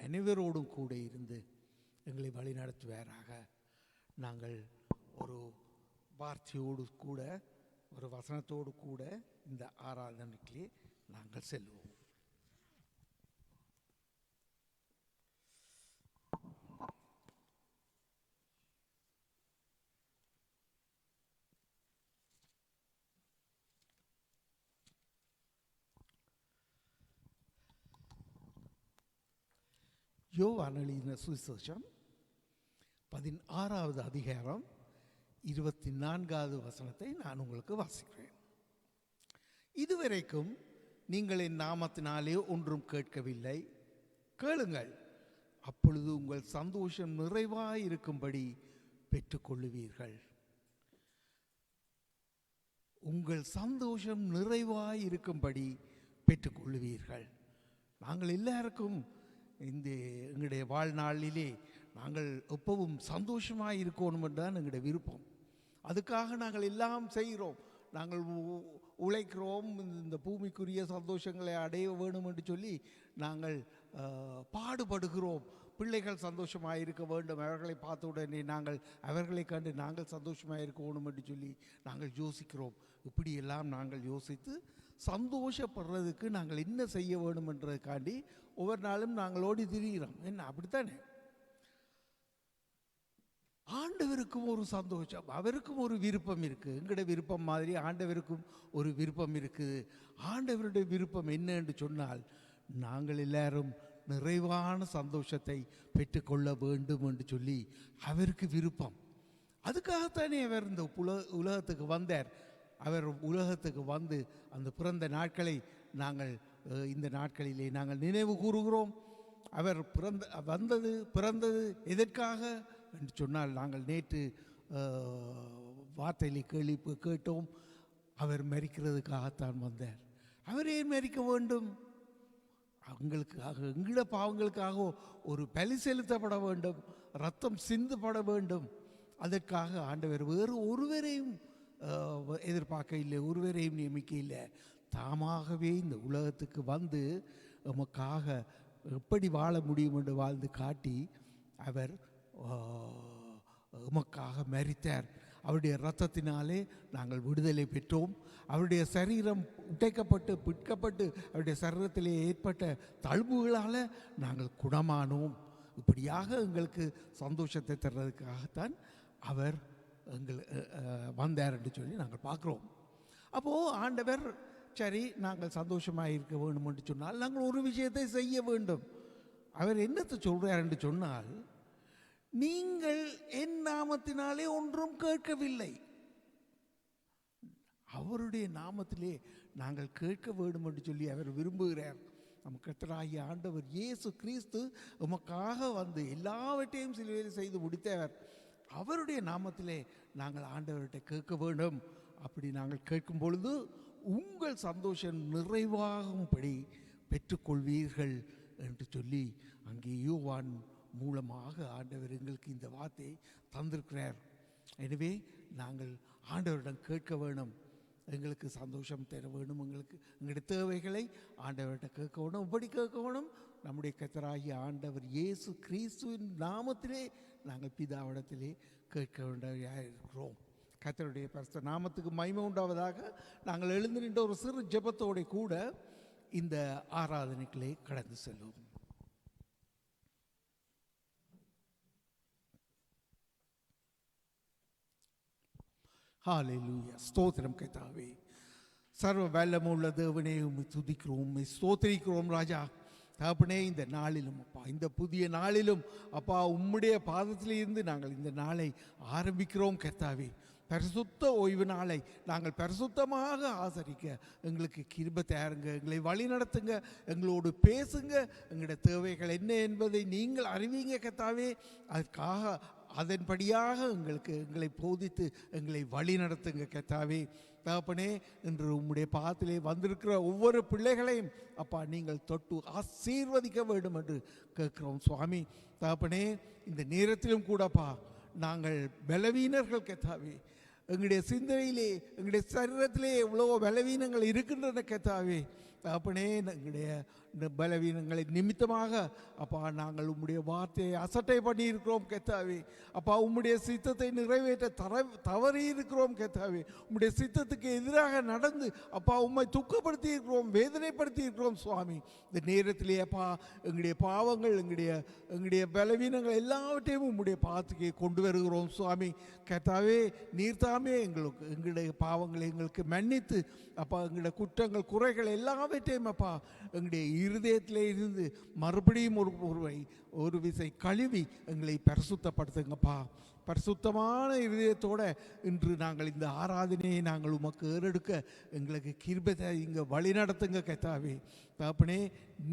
அனைவரோடும் கூட இருந்து எங்களை வழிநடத்துவாராக. நாங்கள் ஒரு வார்த்தையோடு கூட ஒரு வசனத்தோடு கூட இந்த ஆராதனைக்கு நாங்கள் செல்வோம். யோவான் எழுதின சுவிசேஷம் 16வது அதிகாரம் 24வது வசனத்தை நான் உங்களுக்கு வாசிக்கிறேன். இதுவரைக்கும் நீங்கள் என் நாமத்தினாலே ஒன்றும் கேட்கவில்லை, கேளுங்கள், அப்பொழுது உங்கள் சந்தோஷம் நிறைவாயிருக்கும்படி பெற்றுக்கொள்ளுவீர்கள். உங்கள் சந்தோஷம் நிறைவாயிருக்கும்படி பெற்றுக்கொள்ளுவீர்கள். நாங்கள் எல்லாருக்கும் இந்த எங்களுடைய வாழ்நாளிலே நாங்கள் எப்பவும் சந்தோஷமாக இருக்கணும் என்றுதான் எங்களுடைய விருப்பம். அதுக்காக நாங்கள் எல்லாம் செய்கிறோம். நாங்கள் உழைக்கிறோம், இந்த பூமிக்குரிய சந்தோஷங்களை அடைய வேணும் என்று சொல்லி நாங்கள் பாடுபடுகிறோம். பிள்ளைகள் சந்தோஷமாக இருக்க வேண்டும், அவர்களை பார்த்த உடனே நாங்கள் அவர்களை கண்டு நாங்கள் சந்தோஷமாக இருக்கணும் என்று சொல்லி நாங்கள் யோசிக்கிறோம். இப்படியெல்லாம் நாங்கள் யோசித்து சந்தோஷப்படுறதுக்கு நாங்கள் என்ன செய்ய வேணும் என்றதுக்காண்டி ஒவ்வொரு நாளும் நாங்கள் ஓடி திரிகிறோம். என்ன அப்படித்தானே? ஆண்டவருக்கும் ஒரு சந்தோஷம், அவருக்கும் ஒரு விருப்பம் இருக்குது. எங்களோட விருப்பம் மாதிரி ஆண்டவருக்கும் ஒரு விருப்பம் இருக்குது. ஆண்டவருடைய விருப்பம் என்ன என்று சொன்னால், நாங்கள் எல்லாரும் நிறைவான சந்தோஷத்தை பெற்றுக்கொள்ள வேண்டும் என்று சொல்லி அவருக்கு விருப்பம். அதுக்காகத்தானே அவர் இந்த உலகத்துக்கு வந்தார். அவர் உலகத்துக்கு வந்து அந்த பிறந்த நாட்களை நாங்கள் இந்த நாட்களிலே நாங்கள் நினைவு கூறுகிறோம். அவர் பிறந்தது எதற்காக என்று சொன்னால், நாங்கள் நேற்று வார்த்தையிலே கேட்டோம், அவர் மரிக்கிறதுக்காகத்தான் வந்தார். அவர் ஏன் மரிக்க வேண்டும்? அவங்களுக்காக, எங்கள பாவங்களுக்காக ஒரு பலி செலுத்தப்பட வேண்டும், ரத்தம் சிந்தப்பட வேண்டும். அதற்காக ஆண்டவர் வேறு ஒருவரையும் எதிர்பார்க்க இல்லை, ஒருவரையும் நியமிக்க இல்லை. தாமாகவே இந்த உலகத்துக்கு வந்து நமக்காக எப்படி வாழ முடியும் என்று வாழ்ந்து காட்டி அவர் நமக்காக மரித்தார். அவருடைய இரத்தத்தினாலே நாங்கள் விடுதலை பெற்றோம். அவருடைய சரீரம் உடைக்கப்பட்டு பிற்கப்பட்டு அவருடைய சரீரத்திலே ஏற்பட்ட தழும்புகளால் நாங்கள் குணமானோம். இப்படியாக எங்களுக்கு சந்தோஷத்தை தர்றதுக்காகத்தான் அவர் வந்தார் என்று சொல்லி நாங்கள் பார்க்குறோம். அப்போது ஆண்டவர் சரி நாங்கள் சந்தோஷமாக இருக்க வேண்டும் என்று சொன்னால் நாங்கள் ஒரு விஷயத்தை செய்ய வேண்டும். அவர் என்னத்தை சொல்கிறார் என்று சொன்னால், நீங்கள் என் நாமத்தினாலே ஒன்றும் கேட்கவில்லை. அவருடைய நாமத்திலே நாங்கள் கேட்க வேண்டும் என்று சொல்லி அவர் விரும்புகிறார். நம் கர்த்தராகிய ஆண்டவர் இயேசு கிறிஸ்து உமக்காக வந்து எல்லாவற்றையும் சிலுவையில் செய்து முடித்தவர். அவருடைய நாமத்திலே நாங்கள் ஆண்டவர்கிட்ட கேட்க வேண்டும். அப்படி நாங்கள் கேட்கும் பொழுது உங்கள் சந்தோஷம் நிறைவாகும்படி பெற்றுக்கொள்வீர்கள் என்று சொல்லி அங்கே யோவான் மூலமாக ஆண்டவர் எங்களுக்கு இந்த வார்த்தையை தந்திருக்கிறார். எனவே நாங்கள் ஆண்டவரிடம் கேட்க வேணும், எங்களுக்கு சந்தோஷம் தர வேணும், எங்களுடைய தேவைகளை ஆண்டவர்கிட்ட கேட்க வேணும். இப்படி கேட்க வேணும், நம்முடைய கர்த்தராகிய ஆண்டவர் இயேசு கிறிஸ்துவின் நாமத்திலே நாங்கள் பிதாவிடத்திலே கேட்க வேண்டியதாக இருக்கிறோம். கர்த்தருடைய பரிசுத்த நாமத்துக்கு மகிமை உண்டாவதாக. நாங்கள் எழுந்து நின்ற ஒரு சிறு ஜெபத்தோடு கூட இந்த ஆராதனைகளே கடந்து செல்வோம். ஹல்லேலூயா. ஸ்தோத்திரம் கர்த்தாவே, சர்வ வல்லமுள்ள தேவனே, உம்மை துதிக்கிறோம், உம்மை ஸ்தோத்திரிக்கிறோம் ராஜா. தகப்பனே, இந்த நாளிலும் அப்பா, இந்த புதிய நாளிலும் அப்பா உம்முடைய பாதத்திலிருந்து நாங்கள் இந்த நாளை ஆரம்பிக்கிறோம் கர்த்தாவே. பரிசுத்த ஓய்வு நாளை நாங்கள் பரிசுத்தமாக ஆசரிக்க எங்களுக்கு கிருபை தாருங்க, எங்களை வழி நடத்துங்க, எங்களோடு பேசுங்க. எங்களுடைய தேவைகள் என்ன என்பதை நீங்கள் அறிவீங்க கர்த்தாவே. அதற்காக அதன்படியாக எங்களை போதித்து எங்களை வழி நடத்துங்க கர்த்தாவே. தகப்பனே, இன்று உம்முடைய பாதத்திலே வந்திருக்கிற ஒவ்வொரு பிள்ளைகளையும் அப்பா நீங்கள் தொட்டு ஆசீர்வதிக்க வேண்டும் என்று கேட்கிறோம் சுவாமி. தகப்பனே, இந்த நேரத்திலும் கூடப்பா நாங்கள் பலவீனர்கள் கர்த்தாவே. எங்களுடைய சிந்தனையிலே எங்களுடைய சரீரத்திலே எவ்வளோ பலவீனங்கள் இருக்கின்றன கர்த்தாவே. தகப்பனே, எங்களுடைய இந்த பலவீனங்களை நிமித்தமாக அப்பா நாங்கள் உம்முடைய வார்த்தையை அசட்டை பண்ணி இருக்கிறோம் கர்த்தாவே. அப்பா உம்முடைய சித்தத்தை நிறைவேற்ற தவறி இருக்கிறோம் கர்த்தாவே. உம்முடைய சித்தத்துக்கு எதிராக நடந்து அப்பா உம்மை துக்கப்படுத்தி இருக்கிறோம், வேதனைப்படுத்தி இருக்கிறோம் சுவாமி. இந்த நேரத்திலே அப்பா எங்களுடைய பாவங்கள், எங்களுடைய பலவீனங்கள் எல்லாவற்றையும் உம்முடைய பாதத்துக்கு கொண்டு வருகிறோம் சுவாமி. கர்த்தாவே நீர்தாமே எங்களுடைய பாவங்களை எங்களுக்கு மன்னித்து அப்பா எங்களுடைய குற்றங்கள் குறைகள் எல்லாவற்றையும் அப்பா எங்களுடைய இருதயத்திலே இருந்து மறுபடியும் ஒரு விசை கழுவி எங்களை பரிசுத்தப்படுத்துங்கப்பா. பரிசுத்தமான இருதயத்தோடு இன்று நாங்கள் இந்த ஆராதனையை நாங்கள் உமக்கு ஏறெடுக்க எங்களுக்கு கிருபை இங்கே வழி நடத்துங்க கர்த்தாவே. தகப்பனே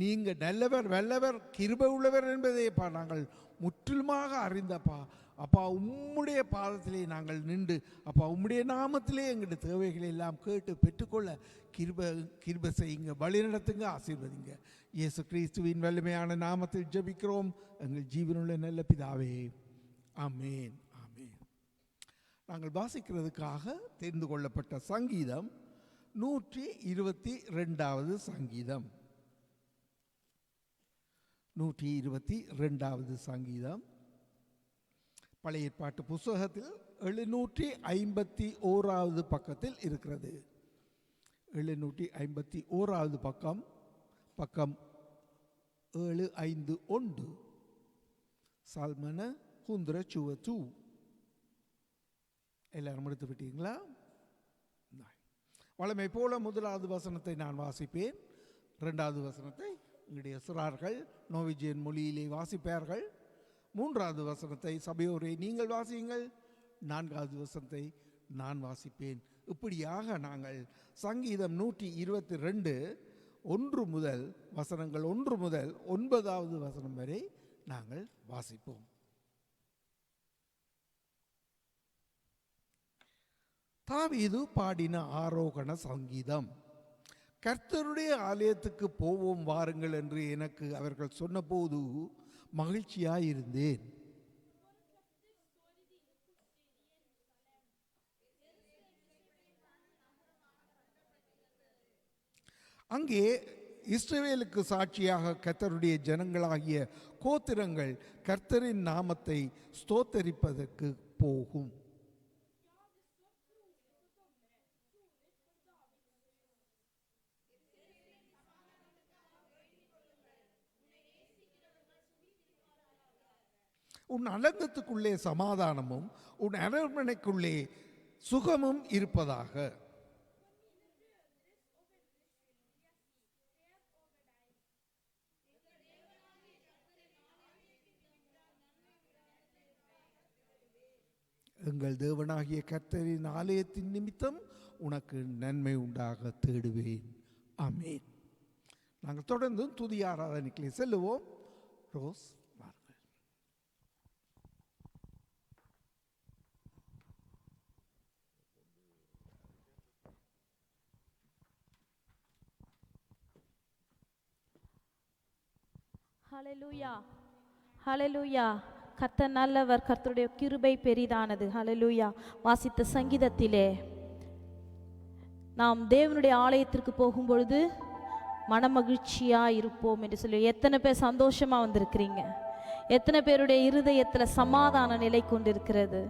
நீங்கள் நல்லவர் வல்லவர் கிருபை உள்ளவர் என்பதைப்பா நாங்கள் முற்றிலுமாக அறிந்தப்பா. அப்பா உம்முடைய பாதத்திலே நாங்கள் நின்று அப்பா உம்முடைய நாமத்திலே எங்களுடைய தேவைகளை எல்லாம் கேட்டு பெற்றுக்கொள்ள கிருபை செய்யுங்க, வழி நடத்துங்க, ஆசீர்வதிங்க. இயேசு கிறிஸ்துவின் வல்லமையான நாமத்தில் ஜெபிக்கிறோம் எங்கள் ஜீவனுள்ள நல்ல பிதாவே, ஆமேன் ஆமேன். நாங்கள் வாசிக்கிறதுக்காக தெரிந்து கொள்ளப்பட்ட சங்கீதம் 122வது சங்கீதம். 122வது சங்கீதம் பழைய ஏற்பாட்டு புஸ்தகத்தில் 751வது பக்கத்தில் இருக்கிறது. 751வது பக்கம் 751 சால்மன 122. எல்லாரும் எடுத்து விட்டீங்களா? வழமை போல முதலாவது வசனத்தை நான் வாசிப்பேன், இரண்டாவது வசனத்தை எங்களுடைய சிறார்கள் நோவிஜியன் மொழியிலே வாசிப்பார்கள், மூன்றாவது வசனத்தை சபையோரை நீங்கள் வாசியுங்கள், நான்காவது வசனத்தை நான் வாசிப்பேன். இப்படியாக நாங்கள் சங்கீதம் 122 1 முதல் 9வது வசனம் வரை நாங்கள் வாசிப்போம். தாவீது பாடின ஆரோகண சங்கீதம். கர்த்தருடைய ஆலயத்துக்கு போவோம் வாருங்கள் என்று எனக்கு அவர்கள் சொன்னபோது மகிழ்ச்சியாயிருந்தேன். அங்கே இஸ்ரவேலுக்கு சாட்சியாக கர்த்தருடைய ஜனங்களாகிய கோத்திரங்கள் கர்த்தரின் நாமத்தை ஸ்தோத்தரிப்பதற்கு போகும். உன் அலங்கத்துக்குள்ளே சமாதானமும் உன் அரண்மனைக்குள்ளே சுகமும் இருப்பதாக. எங்கள் தேவனாகிய கர்த்தரின் ஆலயத்தின் நிமித்தம் உனக்கு நன்மை உண்டாக தேடுவேன். ஆமேன். நாங்கள் தொடர்ந்து துதி ஆராதனைக்கு செல்லுவோம். ரோஸ் ஹல்லேலூயா, ஹல்லேலூயா. கர்த்தர் நல்லவர், கர்த்தருடைய கிருபை பெரிதானது. ஹல்லேலூயா. வாசித்த சங்கீதத்திலே நாம் தேவனுடைய ஆலயத்திற்கு போகும் பொழுது மனமகிழ்ச்சியா இருப்போம் என்று சொல்லி எத்தனை பேர் சந்தோஷமா வந்திருக்கிறீங்க? எத்தனை பேருடைய இருதயத்தில் சமாதான நிலை கொண்டிருக்கிறது?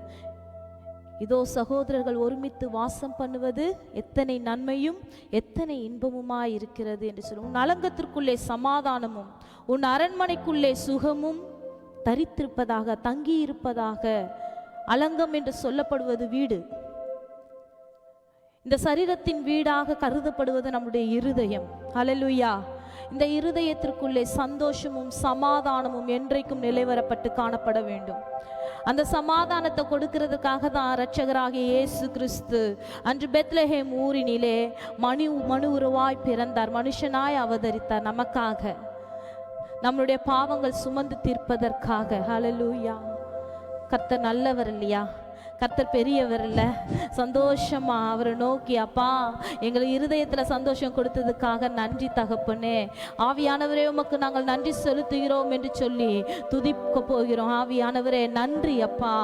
இதோ சகோதரர்கள் ஒருமித்து வாசம் பண்ணுவது எத்தனை நன்மையும் எத்தனை இன்பமுமாய் இருக்கிறது என்று சொல்லி, உன் அலங்கத்திற்குள்ளே சமாதானமும் உன் அரண்மனைக்குள்ளே சுகமும் தரித்திருப்பதாக, தங்கி இருப்பதாக. அலங்கம் என்று சொல்லப்படுவது வீடு. இந்த சரீரத்தின் வீடாக கருதப்படுவது நம்முடைய இருதயம். ஹல்லேலூயா. இந்த இருதயத்திற்குள்ளே சந்தோஷமும் சமாதானமும் என்றைக்கும் நிலைவரப்பட்டு காணப்பட வேண்டும். அந்த சமாதானத்தை கொடுக்கிறதுக்காக தான் இரட்சகராகிய இயேசு கிறிஸ்து அன்று பெத்லஹேம் ஊரினிலே மனு உருவாய் பிறந்தார், மனுஷனாய் அவதரித்தார், நமக்காக, நம்மளுடைய பாவங்கள் சுமந்து தீர்ப்பதற்காக. ஹல்லேலூயா. கர்த்தர் நல்லவர் இல்லையா? கர்த்தர் பெரியவர் இல்ல? சந்தோஷமா அவரை நோக்கி, அப்பா எங்கள் இருதயத்துல சந்தோஷம் கொடுத்ததுக்காக நன்றி தகப்பனே, ஆவியானவரே உமக்கு நாங்கள் நன்றி செலுத்துகிறோம் என்று சொல்லி துதிக்க போகிறோம். ஆவியானவரே நன்றி அப்பா,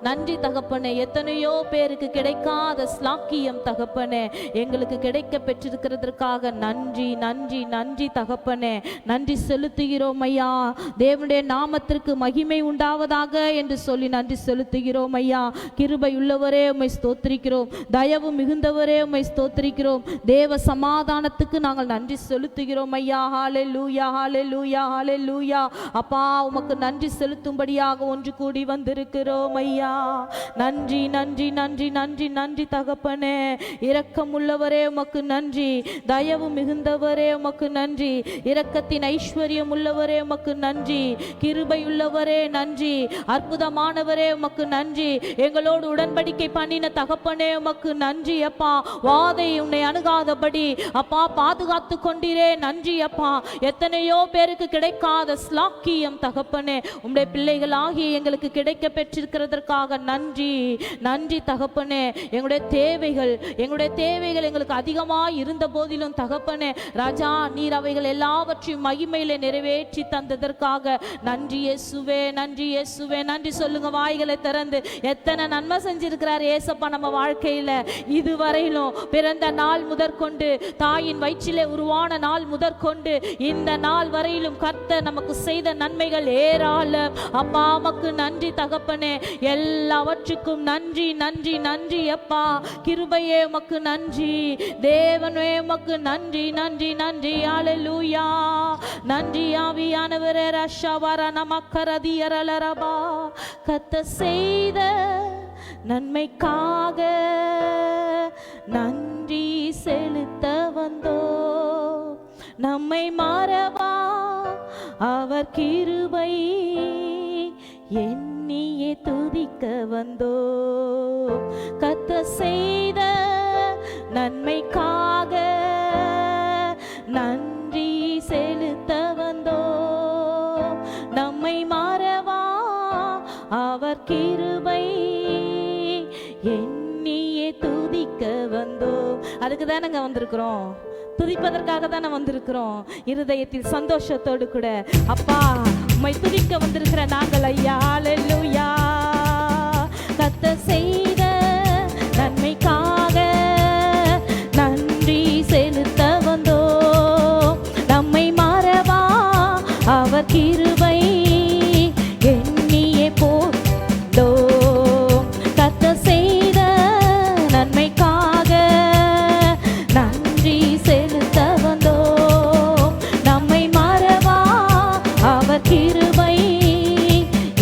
நன்றி தகப்பனே. எத்தனையோ பேருக்கு கிடைக்காத ஸ்லாக்கியம் தகப்பனே எங்களுக்கு கிடைக்க பெற்றிருக்கிறதற்காக நன்றி நன்றி நன்றி தகப்பனே, நன்றி செலுத்துகிறோம் ஐயா. தேவனுடைய நாமத்திற்கு மகிமை உண்டாவதாக என்று சொல்லி நன்றி செலுத்துகிறோம் ஐயா. கிருபை உள்ளவரே உம்மை ஸ்தோத்திரிக்கிறோம், தயவு மிகுந்தவரே உம்மை ஸ்தோத்திரிக்கிறோம். தேவ சமாதானத்துக்கு நாங்கள் நன்றி செலுத்துகிறோம் ஐயா. ஹல்லேலூயா ஹல்லேலூயா ஹல்லேலூயா. அப்பா உமக்கு நன்றி செலுத்தும்படியாக ஒன்று கூடி வந்திருக்கிறோம் ஐயா. நன்றி நன்றி நன்றி நன்றி நன்றி தகப்பனே. இரக்கம் உள்ளவரே உமக்கு நன்றி, தயவு மிகுந்தவரே உமக்கு நன்றி, இரக்கத்தின் ஐஸ்வர்யம் உள்ளவரே உமக்கு நன்றி, கிருபை உள்ளவரே நன்றி, அற்புதமானவரே உமக்கு நன்றி, எங்களோடு உடன்படிக்கை பண்ணின தகப்பனே உமக்கு நன்றி அப்பா. வாதை உன்னை அணுகாதபடி அப்பா பாதுகாத்து கொண்டீரே நன்றி அப்பா. எத்தனையோ பேருக்கு கிடைக்காத ஸ்லாக்கியம் தகப்பனே உம்முடைய பிள்ளைகளாகிய எங்களுக்கு கிடைக்க பெற்றிருக்கிறதற்காக நன்றி நன்றி தகப்பனே. எங்களுடைய தேவைகள் எங்களுக்கு அதிகமாக இருந்த போதிலும் தகப்பனே ராஜா நீர் அவைகள் எல்லாவற்றையும் மகிமையிலே நிறைவேற்றி தந்ததற்காக நன்றி இயேசுவே நன்றி இயேசுவே நன்றி. சொல்லுங்க வாய்களை திறந்து. எத்தனை நன்மை செஞ்சிருக்கிறார் ஏசப்பா நம்ம வாழ்க்கையில. இதுவரையிலும் பிறந்த நாள் முதற்கொண்டு, தாயின் வயிற்றிலே உருவான நாள் முதற்கொண்டு இந்த நாள் வரையிலும் கர்த்தர் நமக்கு செய்த நன்மைகள் ஏராளம் அப்பா. உமக்கு நன்றி தகப்பனே, எல்லாவற்றுக்கும் நன்றி நன்றி நன்றி அப்பா. கிருபையே உமக்கு நன்றி, தேவனே உமக்கு நன்றி நன்றி நன்றி. ஹல்லேலூயா. நன்றி ஆவியானவரே. ரஷவர நமக்கரதியரலரபா. கர்த்தர் செய்த நன்மைக்காக நன்றி செலுத்த வந்தோ, நம்மை மறவா அவர் கிருபை எண்ணியே துதிக்க வந்தோ. கர்த்தர் செய்த நன்மைக்காக நன்றி செலுத்த வந்தோ, நம்மை மறவா அவர் கிருபை எண்ணியே துதிக்க வந்தோ. அதுக்கு தானங்க வந்திருக்கிறோம், துதிப்பதற்காக தானே வந்திருக்கிறோம். இருதயத்தில் சந்தோஷத்தோடு கூட அப்பா உம்மை துதிக்க வந்திருக்கிற நாங்கள் ஐயா. ஹல்லேலூயா. கர்த்தர் செய்த நன்மைக்காக நன்றி செலுத்த வந்தோ, நம்மை மறவா அவர் கிருபை எண்ணியே போதோ. கர்த்தர் செய்த நன்மைக்காக நன்றி செலுத்த வந்தோ, நம்மை மறவா அவர் கிருபை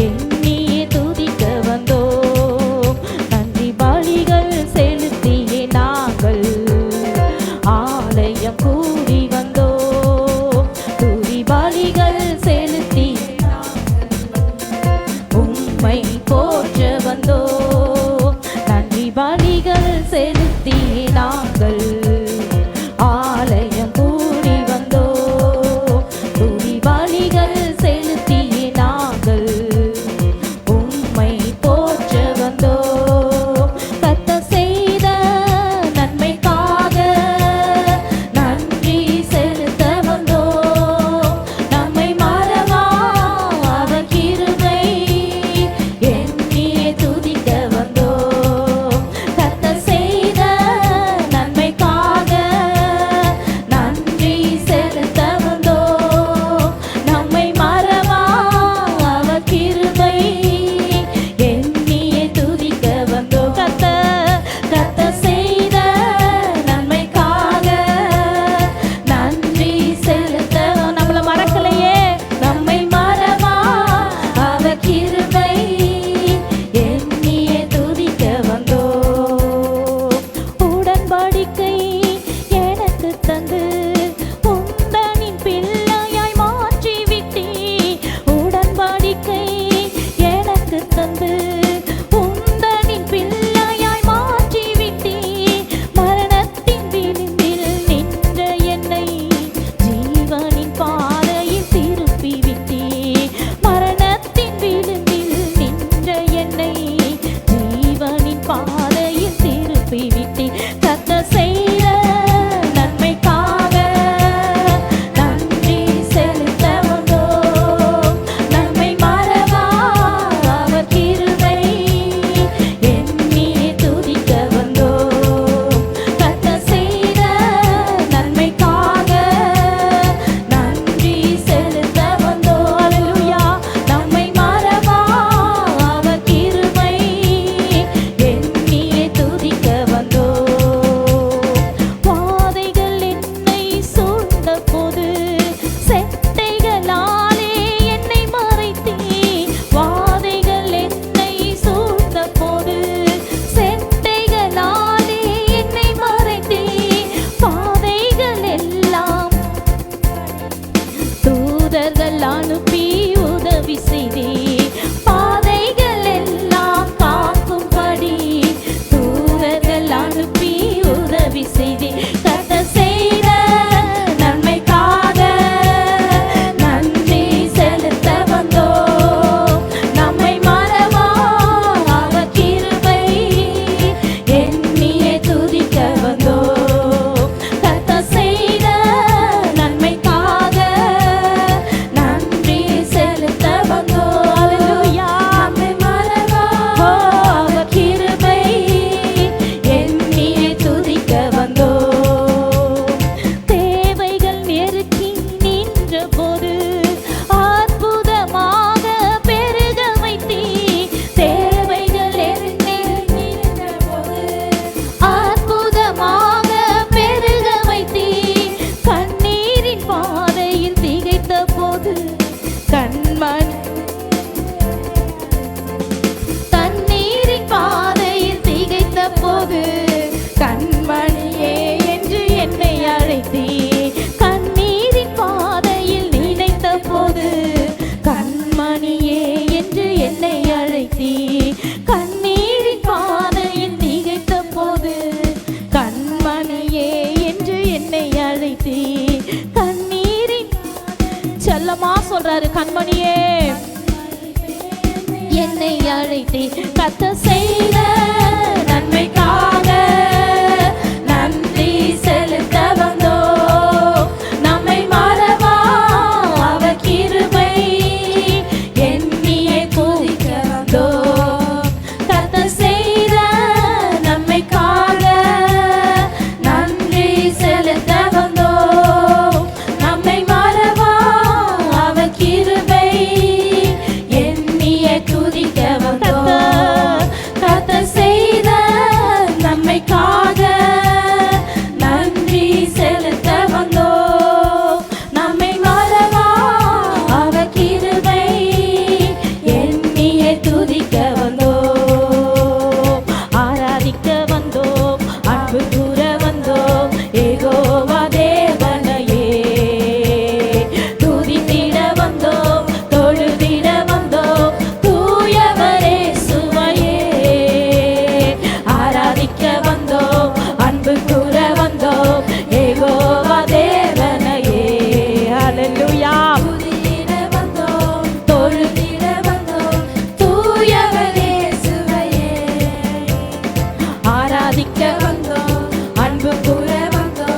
எண்ணியே சொல்றாரு, கண்மணியே என்னை அழைத்தே கர்த்தர் செய்த நன்மைக்காக நன்றி செலுத்த வந்தோ. நம்மை மறவா அவர் கிருபை எண்ணியே துதிக்க வந்தோ. கர்த்தர் செய்த நன்மைக்காக நன்றி செலுத்த வந்தோ. நம்மை மறவா அவர் கிருபை எண்ணியே துதிக்க வந்தோ. கர்த்தர் செய்த நன்மைக்காக நன்றி செலுத்த வந்தோ. நம்மை மறவா அவர் கிருபை எண்ணியே துதிக்க வந்தோ. ஆராதிக்க வந்தோ, அன்பு கூற வந்தோ, யெகோவா தேவனையே துதித்திட வந்தோ, தொழுதிட வந்தோ, தூயவரே சுவையே. ஆராதிக்க வந்தோ, அன்பு கூற வந்தோ, யெகோவா தேவனையே. ஹல்லேலூயா. துதித்திட வந்தோ, தொழுதிட வந்தோ, தூயவரே சுவையே. ஆராதிக்க வந்தோ, அன்பு கூற வந்தோ,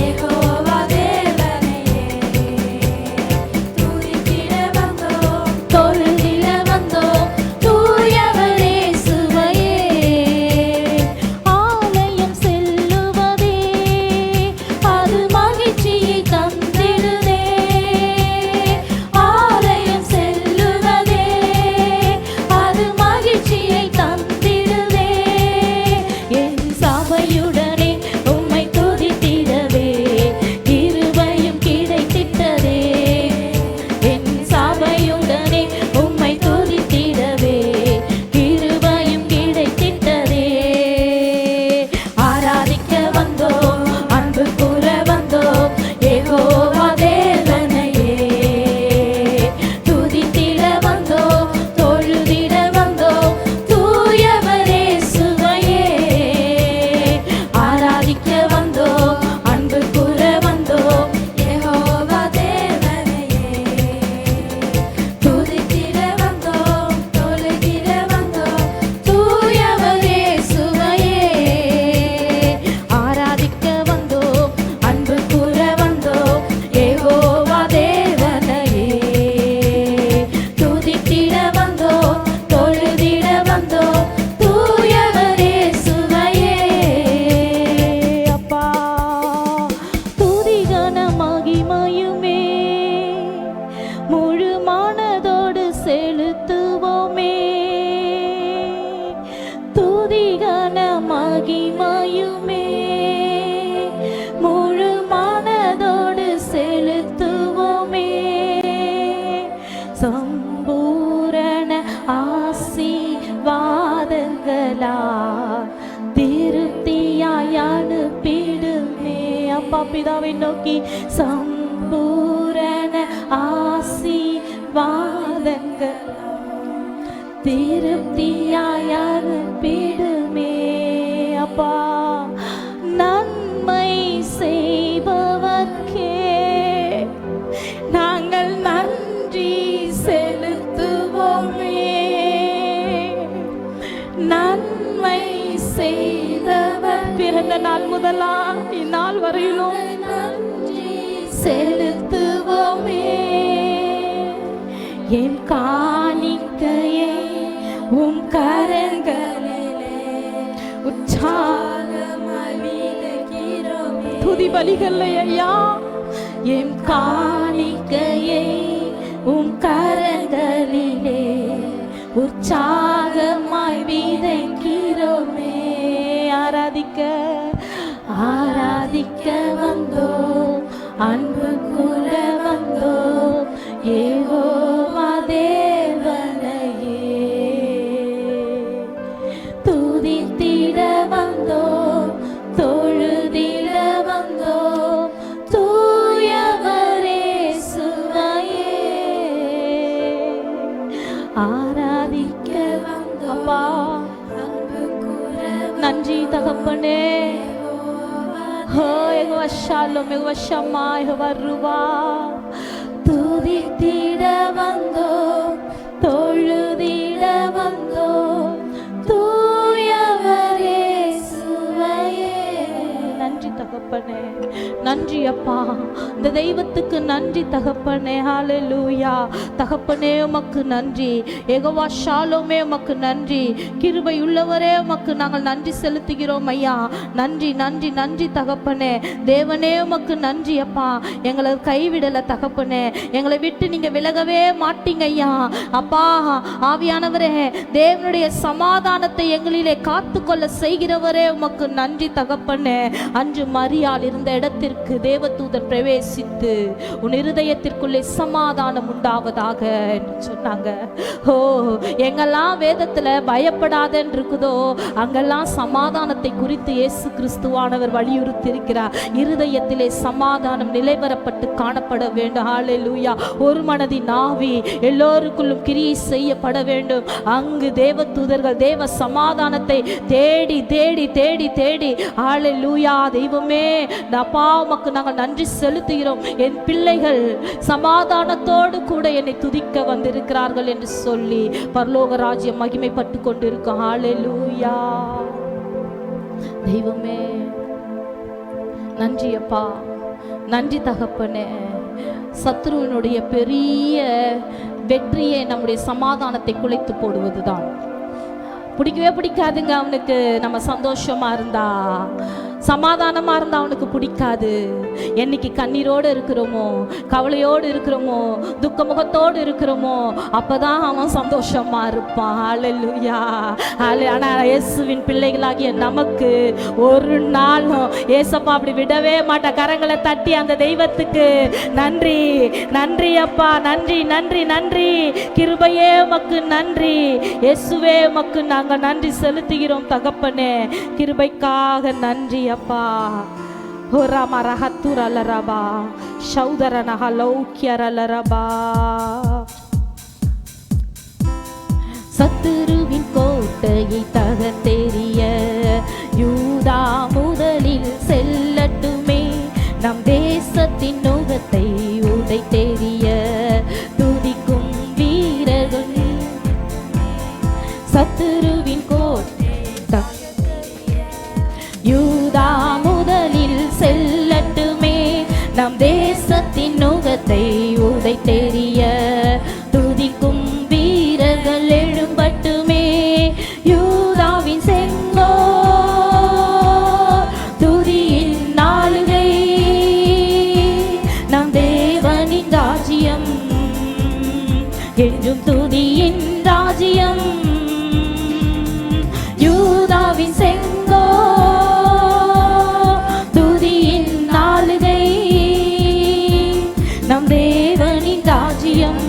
யெகோவா தேவனையே. துதித்திட வந்தோ, தொழுதிட வந்தோ, தூயவரே சுவையே. ஆலயம் செல்லுவதே அது மகிழ்ச்சியை தந்திடுதே. ஆலயம் செல்லுவதே அது மகிழ்ச்சியை தந்திடுதே. என் சபையுடனே உம்மை துதித்திடவே கிருபையும் கிடைத்திட்டதே. என் சபையுடனே உம்மை துதித்திடவே கிருபையும் கிடைத்திட்டதே. ஆராதிக்க வந்தோ, அன்பு கூற வந்தோ, யெகோவா தேவனையே. துதித்திட வந்தோ, தொழுதிட வந்தோ, தூயவரே சுவையே. ஆராதிக்க வந்தோ, அன்பு கூற வந்தோ, யெகோவா தேவனையே. துதித்திட வந்தோ, தொழுதிட வந்தோ, தூயவரே சுவையே. ஆராதிக்க வந்தோ, அன்பு கூற வந்தோ, யெகோவா தேவனையே. துதித்திட வந்தோ, தொழுதிட வந்தோ, தூயவரே சுவையே. அப்பா துதிகன மகிமையுமே முழு மனதோடு செலுத்துவோமே. துதிகன மகிமையுமே முழு மனதோடு செலுத்துவோமே. சம்பூரண ஆசீர்வாதங்களா திருப்தியாய் அனுப்பிடுமே. அப்பா பிதாவை நோக்கி சம்பூரண ஆசீர்வாதங்கள் திருப்தியாய் அனுப்பிடுமே. அப்பா நன்மை செய்பவர்க்கே நாங்கள் நன்றி செலுத்துவோமே. நன்மை செய்தவர் பிறந்த நாள் முதலா இந்நாள் வரையிலும் நன்றி செலுத்துவோமே. என் காணிக்கையை உம் கரங்களிலே உற்சாகமாய் விதைக்கிறோமே. துதி பலிகளை ஐயா என் காணிக்கையை உம் கரங்களிலே உற்சாகமாய் விதைக்கிறோமே. ஆராதிக்க ஆராதிக்க வந்தோ, அன்பு கூற வந்தோ, யெகோவா தேவனையே. துதித்திட வந்தோ, தொழுதிட வந்தோ, தூயவரே சுவையே. ஆராதிக்க வந்தோ, அப்பா நன்றி தகப்பனே. யெகோவா ஷாலோம், யெகோவா ஷம்மா, யெகோவா ருவா. துதித்திட வந்தோம், தொழுதிட வந்தோம், தூயவர் இயேசுவையே. நன்றி தகப்பனே, நன்றி அப்பா, இந்த தெய்வத்துக்கு நன்றி தகப்பனே. ஹல்லேலூயா. தகப்பனே உமக்கு நன்றி. யெகோவா ஷாலோமே உமக்கு நன்றி. கிருபை உள்ளவரே உமக்கு நாங்கள் நன்றி செலுத்துகிறோம் ஐயா. நன்றி நன்றி நன்றி தகப்பனே. தேவனே உமக்கு நன்றி அப்பா. எங்களை கைவிடல தகப்பனே, எங்களை விட்டு நீங்க விலகவே மாட்டீங்க ஐயா. அப்பா ஆவியானவரே, தேவனுடைய சமாதானத்தை எங்களிலே காத்துக்கொள்ள செய்கிறவரே உமக்கு நன்றி தகப்பனே. அன்று மரியாள் இருந்த இடத்திற்கு தேவதூதன் பிரவேசித்து உன் இருதயத்திற்குள்ளே சமாதானம் உண்டாவதாக என்று சொன்னாங்க. ஓ, எங்கெல்லாம் வேதத்துல பயப்படாதன்னு இருக்குதோ அங்கெல்லாம் சமாதானத்தை குறித்து இயேசு கிறிஸ்துவானவர் வலியுறுத்தி இருக்கிறார். இருதயத்திலே சமாதானம் நிலைவரப்பட்டு காணப்பட வேண்டும். ஹல்லேலூயா. ஒரு மனதின் ஆவி எல்லோருக்குள்ளும் கிரியை செய்யப்பட வேண்டும். அங்கு தேவதூதர்கள் தேவ சமாதானத்தை தேடி தேடி தேடி தேடி ஹல்லேலூயா. தெய்வமே, அப்பா உமக்கு நாங்கள் நன்றி செலுத்துகிறோம். என் பிள்ளைகள் சமாதானத்தோடு கூட என்னை துதிக்க வந்திருக்கிறார்கள் என்று சொல்லி பரலோக ராஜ்யம் மகிமைப்பட்டு கொண்டிருக்கும். ஹல்லேலூயா. தெய்வமே நன்றி அப்பா, நன்றி தகப்பனே. சத்ருவினுடைய பெரிய வெற்றியை நம்முடைய சமாதானத்தை குலைத்து போடுவதுதான். பிடிக்கவே பிடிக்காதுங்க அவனுக்கு. நம்ம சந்தோஷமா இருந்தா, சமாதானமா இருந்தா அவனுக்கு பிடிக்காது. என்னைக்கு கண்ணீரோடு இருக்கிறோமோ, கவலையோடு இருக்கிறோமோ, துக்க முகத்தோடு இருக்கிறோமோ, அப்பதான் அவன் சந்தோஷமா இருப்பான். ஹல்லேலூயா. ஆனா இயேசுவின் பிள்ளைகளாகிய நமக்கு ஒரு நாளும் ஏசப்பா அப்படி விடவே மாட்டா. கரங்களை தட்டி அந்த தெய்வத்துக்கு நன்றி நன்றி அப்பா, நன்றி நன்றி நன்றி. கிருபையே உமக்கு நன்றி. இயேசுவே உமக்கு நாங்கள் நன்றி செலுத்துகிறோம் தகப்பனே. கிருபைக்காக நன்றி அப்பா. ஹோராமா ரஹத்துரலரபா ஷௌதரனஹ லௌக்கியரலரபா. சத்துருவின் கோட்டையை தகர்த்தெறிய யூதா முதலில் செல்லட்டுமே. நம் தேசத்தின் நுகத்தை உடைத்தெறிய துதிக்கும் வீரர்கள். சத்துருவின் கோட்டை யூதா முதலில் செல்லட்டுமே. நம் தேசத்தின் நுகத்தை உடைத்தெறிய துதிக்கும் வீரர்கள் எழும்பட்டுமே. யூதாவின் செங்கோ துதியின் நாளுகை. நம் தேவனின் ராஜ்யம் என்றும் துதியின் ராஜ்யம். யூதாவின் செங்கோ துதியின் நாளுகை. நம் தேவனின் ராஜ்யம்,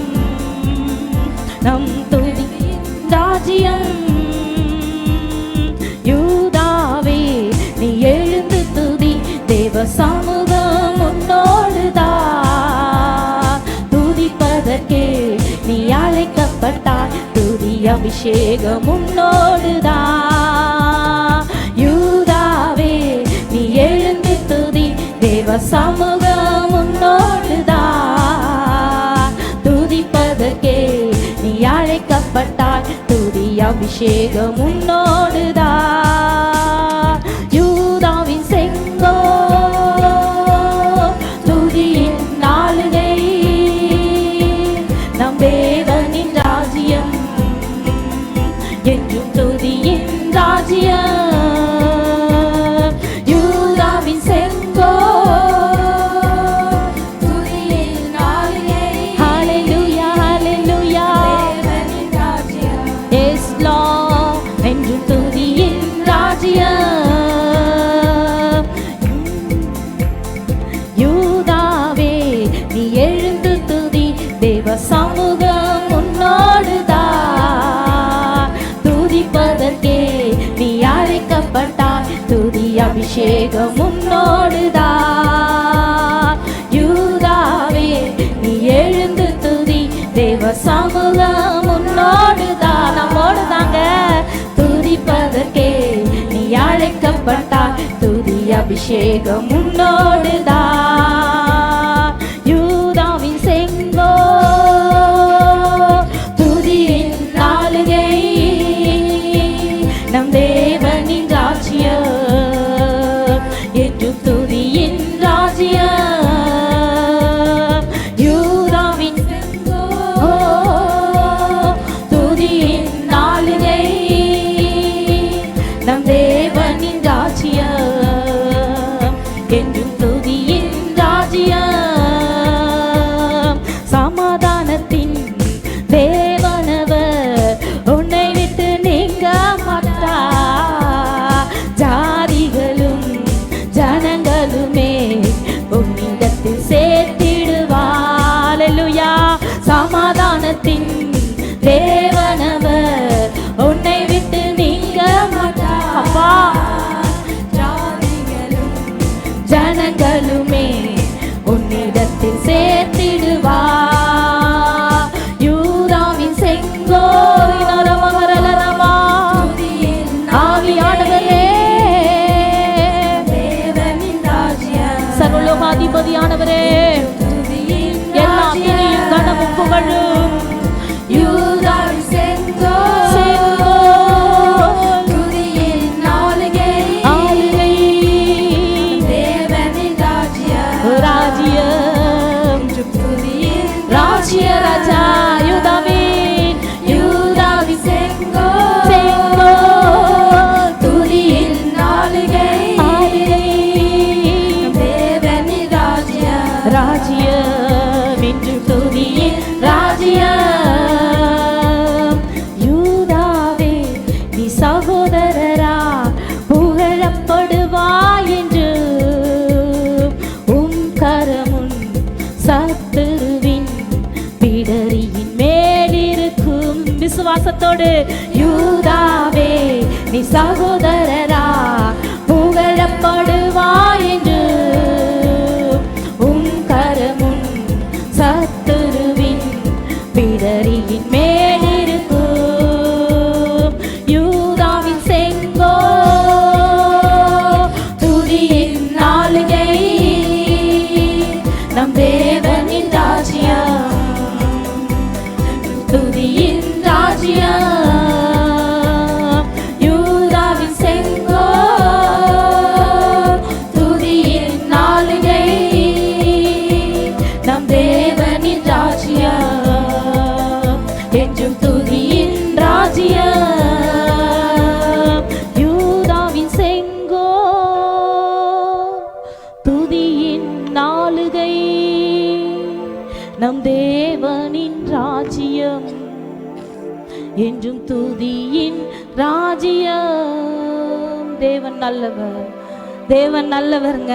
நம் துதியின் ராஜ்யம். யூதாவே நீ எழுந்து துதி, தேவ சமூகம் உன்னோடுதான். துதிப்பதற்கே நீ அழைக்கப்பட்டாய், துதி அபிஷேகம் உன்னோடுதான். யூதாவே நீ எழுந்து துதி, தேவ சமூகம் உன்னோடுதான். துதிப்பதற்கே நீ அழைக்கப்பட்டாய், துதி அபிஷேகம் உன்னோடுதான். யூதாவின் செங்கோ துதியின் நாளுகை. நம் தேவனின் ராஜ்யம் என்றும் துதியின் ராஜ்யம். யூதாவின் செங்கோ துதியின் நாளுகை. ஹல்லேலூயா ஹல்லேலூயா. தேவனின் ராஜ்யம். Yes Lord. என்றும் துதியின் ராஜ்யம். யூதாவே நீ எழுந்து துதி, தேவ சமூகம் உன்னோடுதான். துதிப்பதற்கே நீ அழைக்கப்பட்டாய், துதி அபிஷேகம் உன்னோடுதான். யூதாவே நீ எழுந்து துதி, தேவ சமூகம் உன்னோடுதான். நம்மோடுதாங்க. துதிப்பதற்கே நீ அழைக்கப்பட்டாய், துதி அபிஷேகம் உன்னோடுதான். யூதாவின் செங்கோ விசுவாசத்தோடு. யூதாவே நீ சகோதரரா புகழப்படுவாய் என்று உன் கரமுன் சத்துருவின் பிடரியின் மேலிருக்கும். யூதாவின் செங்கோ துதியின் நாளிகை நம் தேவனின் ராஜ்யம், துதியின் ராஜ்யம். யூதாவின் செங்கோ துதியின் நாளிகை நம் தேவனின் ராஜ்யம், என்றும் துதியின் ராஜ்யம். யூதாவின் செங்கோ துதியின் நாளுகை நம் தேவனின் ராஜ்யம், என்றும் துதியின் ராஜ்யம். தேவன் நல்லவர், தேவன் நல்லவருங்க.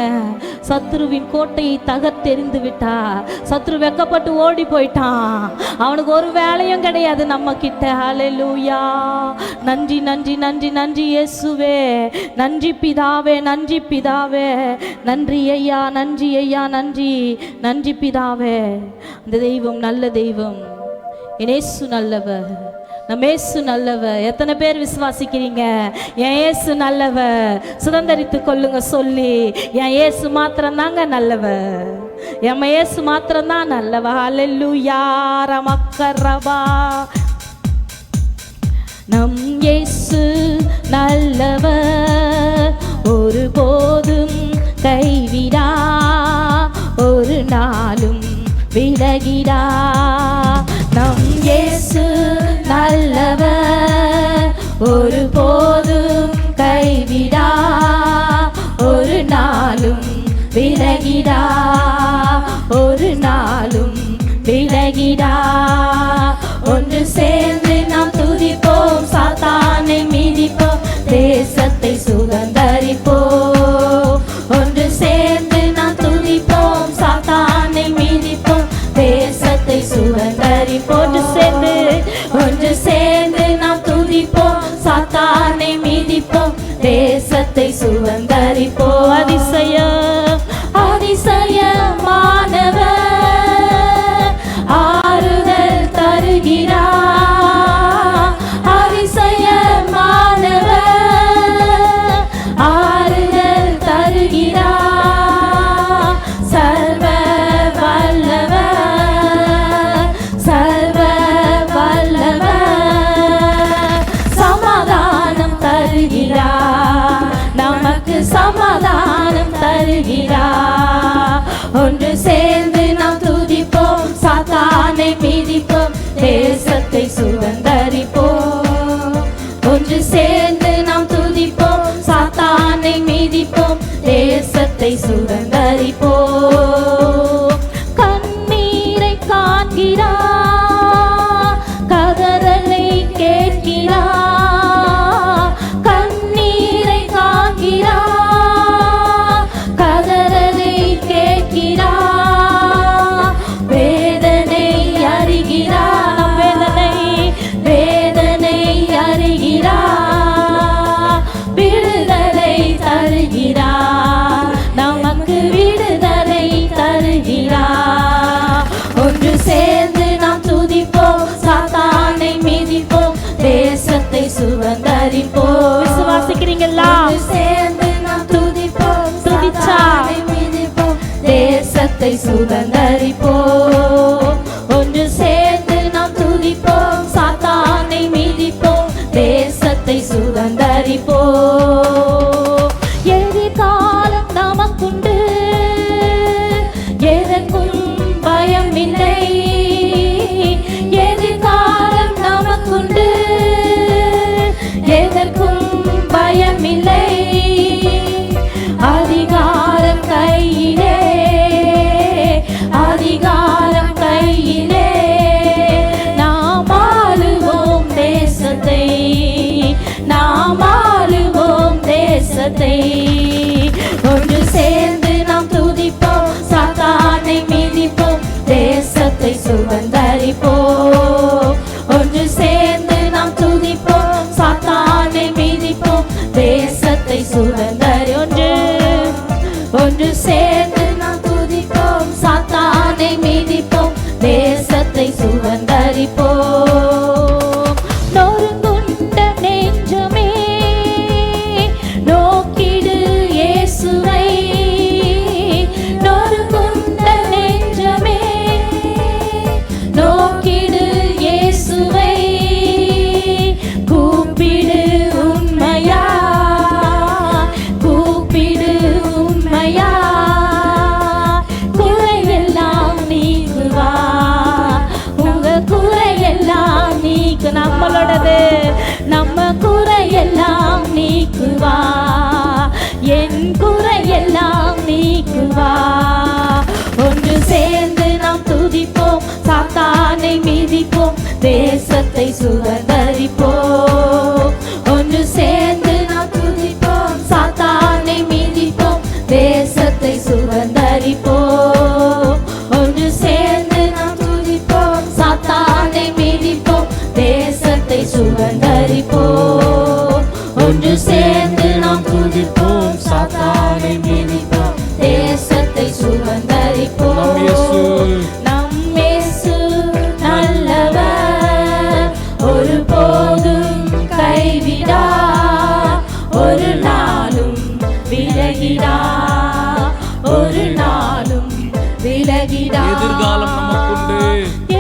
சத்ருவின் கோட்டையை தகர்த்தெறிந்து விட்டார். சத்ரு வெக்கப்பட்டு ஓடி போயிட்டான். அவனுக்கு ஒரு வேலையும் கிடையாது நம்ம கிட்ட. ஹல்லேலூயா. நன்றி நன்றி நன்றி நன்றி இயேசுவே. நன்றி பிதாவே, நன்றி பிதாவே. நன்றி ஐயா, நன்றி ஐயா, நன்றி நன்றி பிதாவே. அந்த தெய்வம் நல்ல தெய்வம். என் இயேசு நல்லவர், நம்ம இயேசு நல்லவர். எத்தனை பேர் விசுவாசிக்கிறீங்க? என் இயேசு நல்லவர். சுதந்தரித்து கொள்ளுங்க சொல்லி. என் இயேசு மாத்திரம்தாங்க நல்லவர். என் இயேசு மாத்திரம்தான் நல்லவர். ஹல்லேலூயா. ரமக்கரபா. நம் இயேசு நல்லவர், ஒருபோதும் கைவிடா, ஒரு நாளும் விலகிடா. நம் இயேசு நல்லவர், ஒருபோதும் கைவிடா, ஒரு நாளும் விலகிடா, ஒரு நாளும் விலகிடா. ஒன்று சேர்ந்து நாம் துதிப்போம், சாத்தானை மிதிப்போம், தேசத்தை சுதந்தரிப்போம். ஒன்று சேர்ந்து நாம் துதிப்போம், சாத்தானை மிதிப்போம், தேசத்தை சுதந்தரிப்போம். ஒன்று சேர்ந்து நாம் துதிப்போம், சாத்தானை மிதிப்போம், தேசத்தை சுதந்தரிப்போம். அதிசயம் அதிசயமானவர் ஆறுதல் தருகிறார். அதிசயமானவர் ஆறுதல் தருகிறார். சர்வ வல்லவர், சர்வ வல்லவர் சமாதானம் தருகிறார், நமக்கு சமாதானம் தருகிறார். ஒன்று சேர்ந்து நாம் துதிப்போம், சாத்தானை மிதிப்போம், தேசத்தை சுதந்தரிப்போம். ஒன்று சேர்ந்து நாம் துதிப்போம், சாத்தானை மிதிப்போம், தேசத்தை சுதந்தரிப்போம். கண்ணீரை காண்கிறார், கதறலை கேட்கிறார். கண்ணீரை காண்கிறார், கதறலை கேட்கிறார். வேதனை அறிகிறார், வேதனை அறிகிறார். விடுதலை தருகிறார், நமக்கு விடுதலை தருகிறார். ஒன்று சேர்ந்து நாம் துதிப்போம், சாத்தானை மிதிப்போம், தேசத்தை சுதந்தரிப்போம். விசுவாசிக்கிறீங்களா? சேர்ந்து நாம் துதிப்போம், சாத்தானை மிதிப்போம், தேசத்தை சுதந்தரிப்போம். ஒன்று சேர்ந்து நாம் துதிப்போம், சாத்தானை மிதிப்போம், தேசத்தை சுதந்தரிப்போம். எதிர்காலம் நமக்குண்டு, எதற்கும் பயம் இல்லை. எதிர்காலம் நமக்குண்டு, எதற்கும் பயம் இல்லை. அதிகாரம் கையிலே, அதிகாரம் கையிலே. நாம் ஆளுவோம் தேசத்தை, நாம் ஆளுவோம் தேசத்தை. ஒன்று சேர்ந்து நாம் துதிப்போம், சாத்தானை மிதிப்போம், தேசத்தை சுதந்தரிப்போம். ஒன்று சேர்ந்து சுதந்தரி ஒன்று சேர்ந்து நாம் துதிப்போம், சாத்தானை மிதிப்போம், தேசத்தை சுதந்தரிப்போம். நொறுங்குண்ட நெஞ்சமே நோக்கிடு இயேசுவை, நொறுங்குண்ட நெஞ்சமே நோக்கிடு இயேசுவை, கூப்பிடு உண்மையா, கூப்பிடு உண்மையா, குறையெல்லாம் நீக்குவா, உங்க குறையெல்லாம் நீக்கு, நம்மளோடது நம்ம குறையெல்லாம் நீக்குவா, என் குறையெல்லாம் நீக்குவா. ஒன்று சேர்ந்து நாம் துதிப்போம், சாத்தானை மிதிப்போம், தேசத்தை சுதந்தரிப்போம். ஒன்று சேர்ந்து நாம் துதிப்போம், சாத்தானை மிதிப்போம், தேசத்தை சுதந்தரிப்போம். ஒன்று சேர்ந்து நாம் துதிப்போம், சாத்தானை மிதிப்போம், தேசத்தை சுதந்தரிப்போம். ஒன்று சேர்ந்து நாம் துதிப்போம், சாத்தானை மிதிப்போம், தேசத்தை சுதந்தரிப்போம். நம் இயேசு நல்லவர், ஒருபோதும் கைவிடா, ஒரு நாளும் விலகிடா, ஒரு நாளும் விலகிடா. எதிர்காலம் நமக்குண்டு,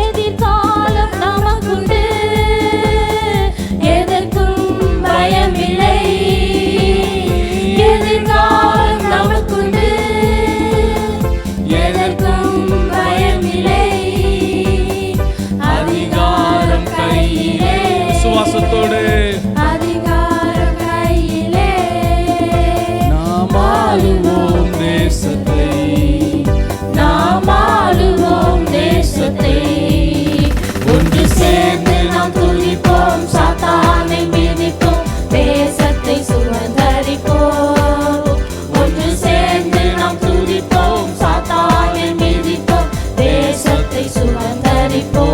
எதிர்காலம் நமக்குண்டு, எதற்கும் பயமில்லை. எதிர்காலம் நமக்குண்டு, எதற்கும் பயமில்லை. அதிகாரம் கையிலே, விசுவாசத்தோடு அதிகாரம் கையிலே, நாம் ஆளுவோம் தேசத்தை, நாம் ஆளுவோம் தேசத்தை. ஒன்று சேர்ந்து நாம் துதிப்போம், சாத்தானை மிதிப்போம், தேசத்தை சுதந்தரிப்போம். ஒன்று சேர்ந்து நாம் துதிப்போம், சாத்தானை மிதிப்போம், தேசத்தை சுதந்தரிப்போம்.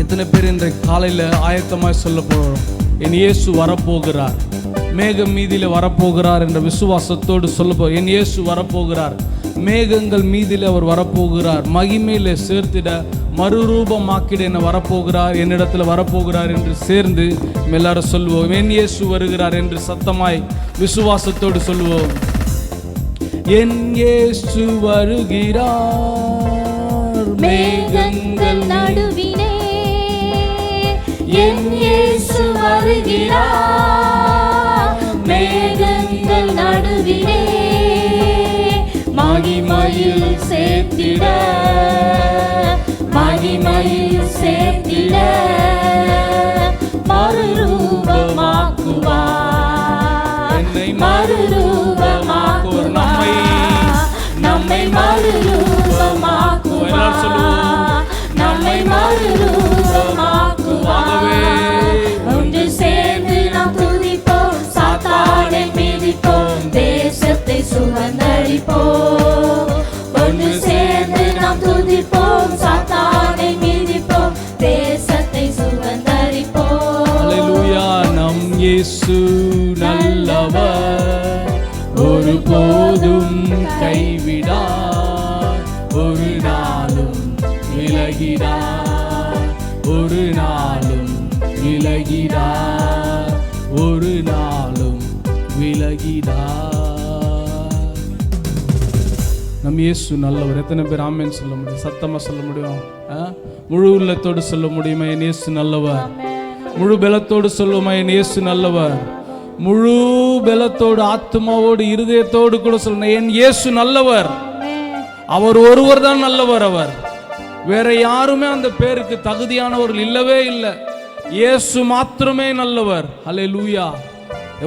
எத்தனை பேர் இன்றைக்கு காலையில ஆயத்தமாய் சொல்ல போறோம், என் இயேசு வரப்போகிறார், மேகம் மீதில வரப்போகிறார் என்ற விசுவாசத்தோடு சொல்ல போறோம். என் இயேசு வரப்போகிறார், மேகங்கள் மீதில் அவர் வரப்போகிறார், மகிமையில சேர்த்திட, மறுரூபமாக்கிட என்ன வரப்போகிறார், என்னிடத்தில் வரப்போகிறார் என்று சேர்ந்து எல்லாரும் சொல்லுவோம். என் இயேசு வருகிறார் என்று சத்தமாய் விசுவாசத்தோடு சொல்லுவோம். என் இயேசு வருகிறார், மேகங்கள் நடுவிலே, என் இயேசு வருகிறார், மேகங்கள் நடுவிலே, மகிமையில் சேர்த்திட, மகிமையில் சேர்த்திட, மறுரூபமாக்குவார், என்னை மறுரூபமாக்குவார், நம்மை மறுரூபமாக்குவார், எல்லாரும் சொல்லுவோம். நம்மை மறுரூபமாக்குவார். ஒன்று சேர்ந்து நாம் துதிப்போம், சாத்தானை மிதிப்போம், தேசத்தை சுதந்தரிப்போம். ஒன்று சேர்ந்து நாம் துதிப்போம், சாத்தானை மிதிப்போம், தேசத்தை சுதந்தரிப்போம். அல்லேலூயா. நம் இயேசு நல்லவர், ஒருபோதும் கைவிடார், ஒரு நாளும் விலகிடார், ஒரு நாளும் விலகிடார், ஒரு நாளும் விலகிடார். நம் இயேசு நல்லவர். எத்தனை பேர் ஆமென் சொல்ல முடியும்? சத்தமா சொல்ல முடியும்? முழு உள்ளத்தோடு சொல்ல முடியுமா? என் இயேசு நல்லவர். முழு பலத்தோடு சொல்லுமா? என் இயேசு நல்லவர். முழு பலத்தோடு, ஆத்மாவோடு, இருதயத்தோடு கூட சொல்லணும், என் இயேசு நல்லவர். அவர் ஒருவர் தான் நல்லவர். அவர் வேற யாருமே அந்த பேருக்கு தகுதியானவர்கள் இல்லவே இல்லை. இயேசு மாத்திரமே நல்லவர். அல்லேலூயா.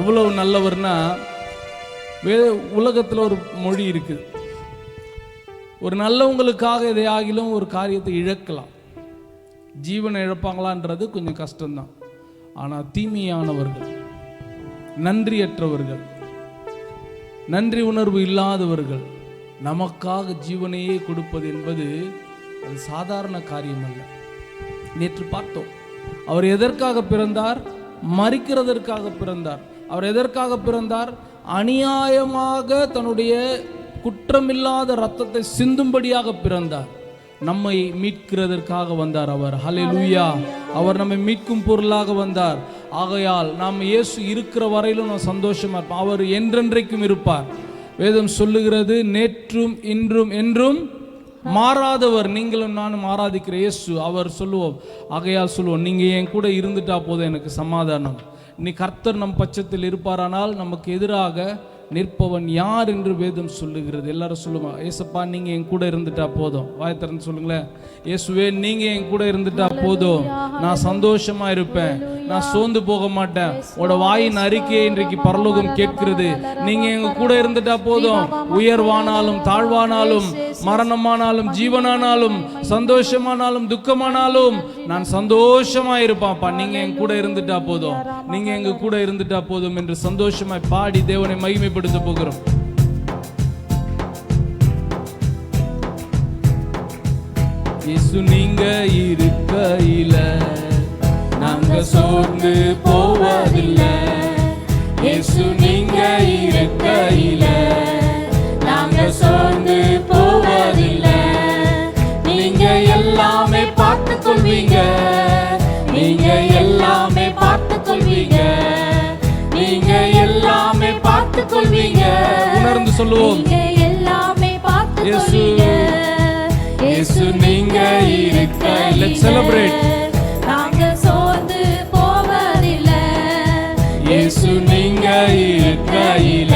எவ்வளவு நல்லவர்னா, உலகத்தில் ஒரு மொழி இருக்குது, ஒரு நல்லவங்களுக்காக எதையாகிலும் ஒரு காரியத்தை இழக்கலாம், ஜீவனை இழப்பாங்களான்றது கொஞ்சம் கஷ்டம்தான். ஆனால் தீமையானவர்கள், நன்றியற்றவர்கள், நன்றி உணர்வு இல்லாதவர்கள் நமக்காக ஜீவனையே கொடுப்பது என்பது அது சாதாரண காரியம் அல்ல. நேற்று பார்த்தோம், அவர் எதற்காக பிறந்தார்? மரிக்கிறதற்காக பிறந்தார். அவர் எதற்காக பிறந்தார்? அநியாயமாக தன்னுடைய குற்றமில்லாத இரத்தத்தை சிந்தும்படியாக பிறந்தார். நம்மை மீட்கிறதற்காக வந்தார் அவர். ஹல்லேலூயா. அவர் நம்மை மீட்கும் பொருளாக வந்தார். ஆகையால் நாம் இயேசு இருக்கிற வரையிலும் நாம் சந்தோஷமா இருப்போம். அவர் என்றென்றைக்கும் இருப்பார். வேதம் சொல்லுகிறது, நேற்றும் இன்றும் என்றும் மாறாதவர். நீங்களும் நானும் ஆராதிக்கிற இயேசு. அவர் சொல்லுவோம், ஆகையால் சொல்லுவோம், நீங்க என் கூட இருந்துட்டா போதும் எனக்கு சமாதானம். நீ கர்த்தர் நம் பட்சத்தில் இருப்பாரானால் நமக்கு எதிராக நிற்பவன் யார் என்று வேதம் சொல்லுகிறது. எல்லாரும் சொல்லுமா, ஏசப்பா நீங்க என் கூட இருந்துட்டா போதும். வாய் திறந்து சொல்லுங்களேன், இயேசுவே நீங்க என் கூட இருந்துட்டா போதும், நான் சந்தோஷமா இருப்பேன், நான் சோர்ந்து போக மாட்டேன். உட வாயின் அறிக்கையை இன்றைக்கு பரலோகம் கேட்கிறது. நீங்க எங்க கூட இருந்துட்டா போதும், உயர்வானாலும் தாழ்வானாலும் மரணமானாலும் ஜீவனானாலும் சந்தோஷமானாலும் துக்கமானாலும் நான் சந்தோஷமா இருப்பான்ப்பா. நீங்க என் கூட இருந்துட்டா போதும், நீங்க எங்க கூட இருந்துட்டா போதும் என்று சந்தோஷமாய் பாடி தேவனை மகிமைப்படுத்த போகிறோம். இயேசு நீங்க இருக்கையில நாங்க சோர்ந்து போவதில்லை. இயேசு நீங்க இருக்கையில நாங்க சோர்ந்து போவதில்லை. நீங்க எல்லாமே பார்த்துக் கொள்வீங்க, நீங்க எல்லாமே பார்த்துக் கொள்வீங்க, நீங்க எல்லாமே பார்த்துக் கொள்வீங்க. உணர்ந்து சொல்லுவோம், எல்லாமே பார்த்துக் கொள்வீங்க. இயேசு நீங்க இருக்கையில let's celebrate. நாங்க சோர்ந்து போவதில்லை. இயேசு நீங்க இருக்கையில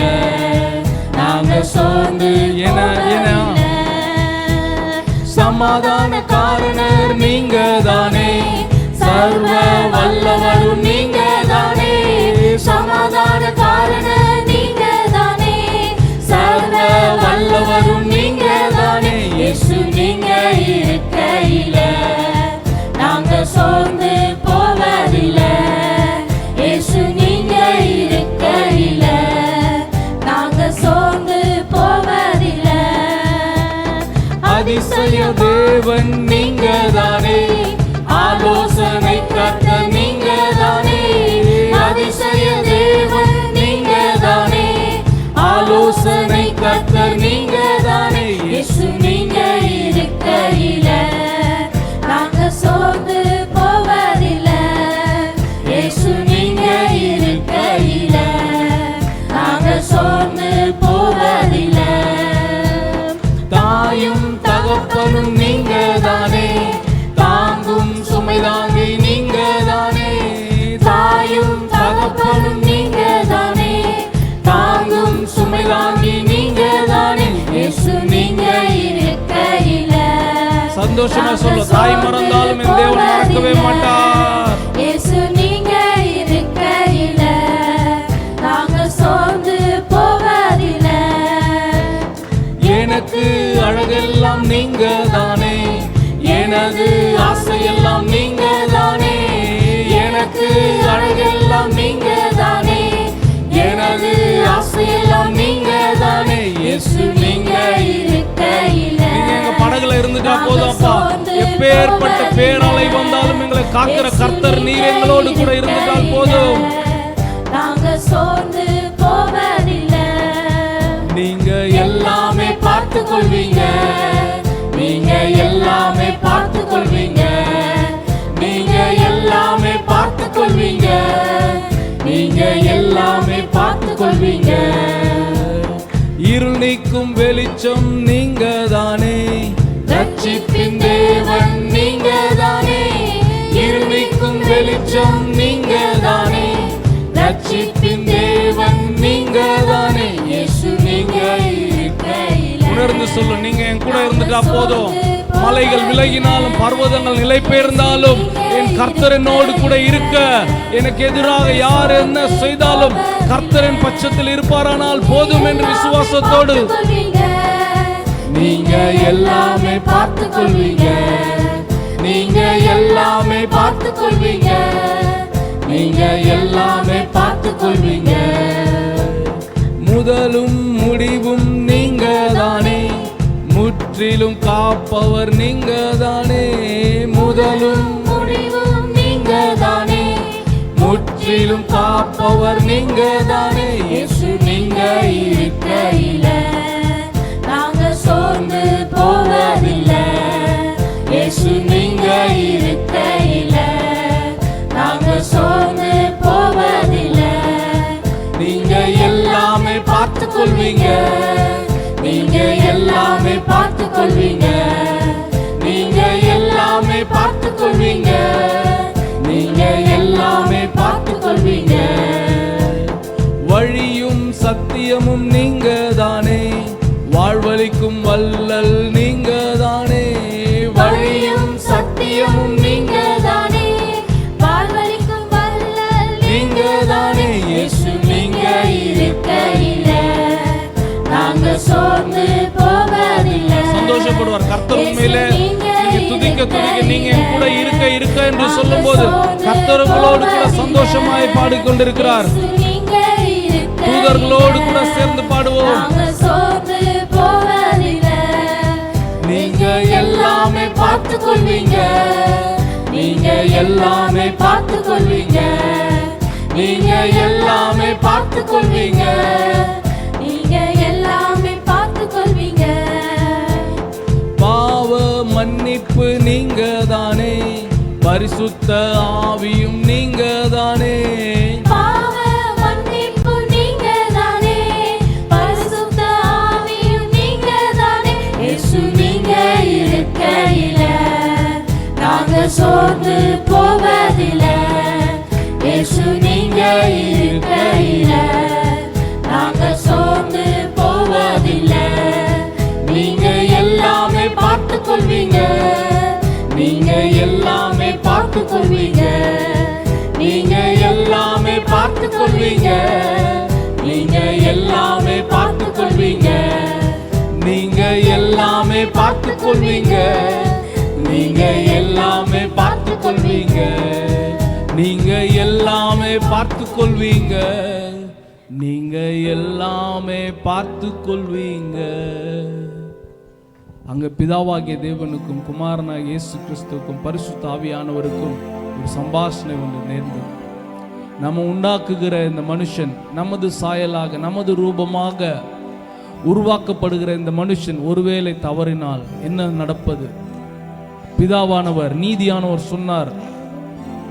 நாங்க சோர்ந்து சமாதான காரணர் நீங்க தானே, சர்வ வல்லவரும் நீங்க தானே. சமாதான காரணர் நீங்க தானே, சர்வ வல்லவரும் நீங்க தானே. இயேசு நீங்க இருக்கையில நாங்க சோர்ந்து போவதில்லை. இயேசு நீங்க இருக்கையில நாங்க சோர்ந்து போவதில்லை. அதிசய தேவன் நீங்க தானே, ஆலோசனை கர்த்தர் நீங்க தானே. அதிசய தேவன் நீங்க தானே, ஆலோசனை கர்த்தர் நீங்க தானே. இயேசு நீங்க இருக்கையில நாங்க சோர்ந்து போவதில்லை. இயேசு நீங்க இருக்கையில நாங்க சோர்ந்து போவதில்லை. தாயும் தகப்பனும் நீங்க தானே, தாங்கும் சுமை தாங்கி நீங்க தானே. தாயும் தகப்பனும் நீங்க தானே, தாங்கும் சுமை தாங்கி நீங்க தானே. இயேசு நீங்க இருக்கையில சந்தோஷமா சொல்ல, தாய் மறந்தாலும் என் தேவன் மறக்கவே மாட்டார். இயேசு நீங்க இருக்கையில நாங்க சோர்ந்து போவதில்லை. எனக்கு அழகெல்லாம் நீங்க தானே, எனது ஆசையெல்லாம் நீங்க தானே. எனக்கு அழகெல்லாம் நீங்க தானே, எனது ஆசையெல்லாம் நீங்க தானே. இயேசு நீங்க இருக்கையில நீங்க எங்க படகுல இருந்துட்டா போதும்ப்பா. எப்பேற்பட்ட பேரலை வந்தாலும் எங்களை காக்கிற கர்த்தர் நீர் எங்களோடு கூட இருந்துட்டால் போதும். நாங்க சோர்ந்து போவதில்லை. நீங்க எல்லாமே பார்த்துக் கொள்வீங்க, நீங்க எல்லாமே பார்த்துக் கொள்வீங்க, நீங்க எல்லாமே பார்த்துக் கொள்வீங்க, நீங்க எல்லாமே பார்த்துக் கொள்வீங்க. இருள் நீக்கும் வெளிச்சம் நீங்க தானே, ரட்சிப்பின் தேவன் நீங்க தானே. இருள் நீக்கும் வெளிச்சம் நீங்க தானே, ரட்சிப்பின் தேவன் நீங்க தானே. இயேசு நீங்க இருக்கையில உணர்ந்து சொல்லு, நீங்க என் கூட இருந்துட்டா போதும். மலைகள் விலகினாலும் பர்வதங்கள் நிலை பெயர்ந்தாலும் என் கர்த்தர் என்னோடு கூட இருக்க, எனக்கு எதிராக யார் என்ன செய்தாலும் கர்த்தரின் பட்சத்தில் இருப்பாரானால் போதும் என்று விசுவாசத்தோடு நீங்க எல்லாமே பார்த்துக் கொள்வீங்க, நீங்க எல்லாமே பார்த்துக் கொள்வீங்க, நீங்க எல்லாமே பார்த்துக் கொள்வீங்க. முதலும் முடிவும் நீங்க தானே, முற்றிலும் காப்பவர் நீங்க தானே. முதலும் முடிவும் நீங்க தானே, முற்றிலும் காப்பவர் நீங்க தானே இயேசு நீங்க இருக்கையில நாங்க சோர்ந்து போவதில்லை. இயேசு நீங்க இருக்கையில நாங்க சோர்ந்து போவதில்லை. நீங்க எல்லாமே பார்த்து கொள்வீங்க, நீங்க எல்லாமே பார்த்து கொள்வீங்க, நீங்க எல்லாமே பார்த்து கொள்வீங்க, நீங்க எல்லாமே பார்த்து கொள்வீங்க. வழியும் சத்தியமும் நீங்க தானே, வாழ்வளிக்கும் வல்லல் நீங்க தானே. வழியும் சத்தியமும் நீங்க தானே, வாழ்வளிக்கும் வல்லல் நீங்க தானே. இயேசு நீங்க இருக்கையில நாங்க சோர்ந்து போவதில்லை. சந்தோஷப்படுவார் கர்த்தர். உண்மையிலே நீங்க துதிக்க துதிக்க நீங்க என் கூட இருக்க என்று சொல்லும் போது கர்த்தர் உங்களோடு கூட சந்தோஷமாய் பாடிக்கொண்டிருக்கிறார். தூதர்களோடு கூட சேர்ந்து பாடுவோம். நீங்க எல்லாமே பார்த்து கொள்வீங்க, நீங்க எல்லாமே பார்த்து கொள்வீங்க, நீங்க எல்லாமே பார்த்து கொள்வீங்க, நீங்க எல்லாமே பார்த்து கொள்வீங்க. பாவ மன்னிப்பு நீங்க தானே, பரிசுத்த ஆவியும் நீங்க தானே. பாவ மன்னிப்பு நீங்க தானே, பரிசுத்த ஆவியும் நீங்க தானே. இயேசு நீங்க இருக்கையில நாங்க சோர்ந்து போவதில்லை. இயேசு நீங்க இருக்கையில நாங்க சோர்ந்து போவதில்லை. நீங்க எல்லாமே பார்த்து கொள்வீங்க, நீங்க எல்லாமே பார்த்து கொள்வீங்க, நீங்க எல்லாமே பார்த்து கொள்வீங்க, நீங்க எல்லாமே பார்த்து கொள்வீங்க, நீங்க எல்லாமே பார்த்து கொள்வீங்க, நீங்க எல்லாமே பார்த்து கொள்வீங்க, நீங்க எல்லாமே பார்த்து கொள்வீங்க, நீங்க எல்லாமே பார்த்து கொள்வீங்க. அங்க பிதாவாகிய தேவனுக்கும் குமாரனாகிய இயேசு கிறிஸ்துவுக்கும் பரிசுத்த ஆவியானவருக்கும் ஒரு சம்பாஷணை ஒன்று நேர்ந்தது. நம்ம உண்டாக்குகிற இந்த மனுஷன் நமது சாயலாக நமது ரூபமாக உருவாக்கப்படுகிற இந்த மனுஷன் ஒருவேளை தவறினால் என்ன நடப்பது? பிதாவானவர் நீதியானவர் சொன்னார்,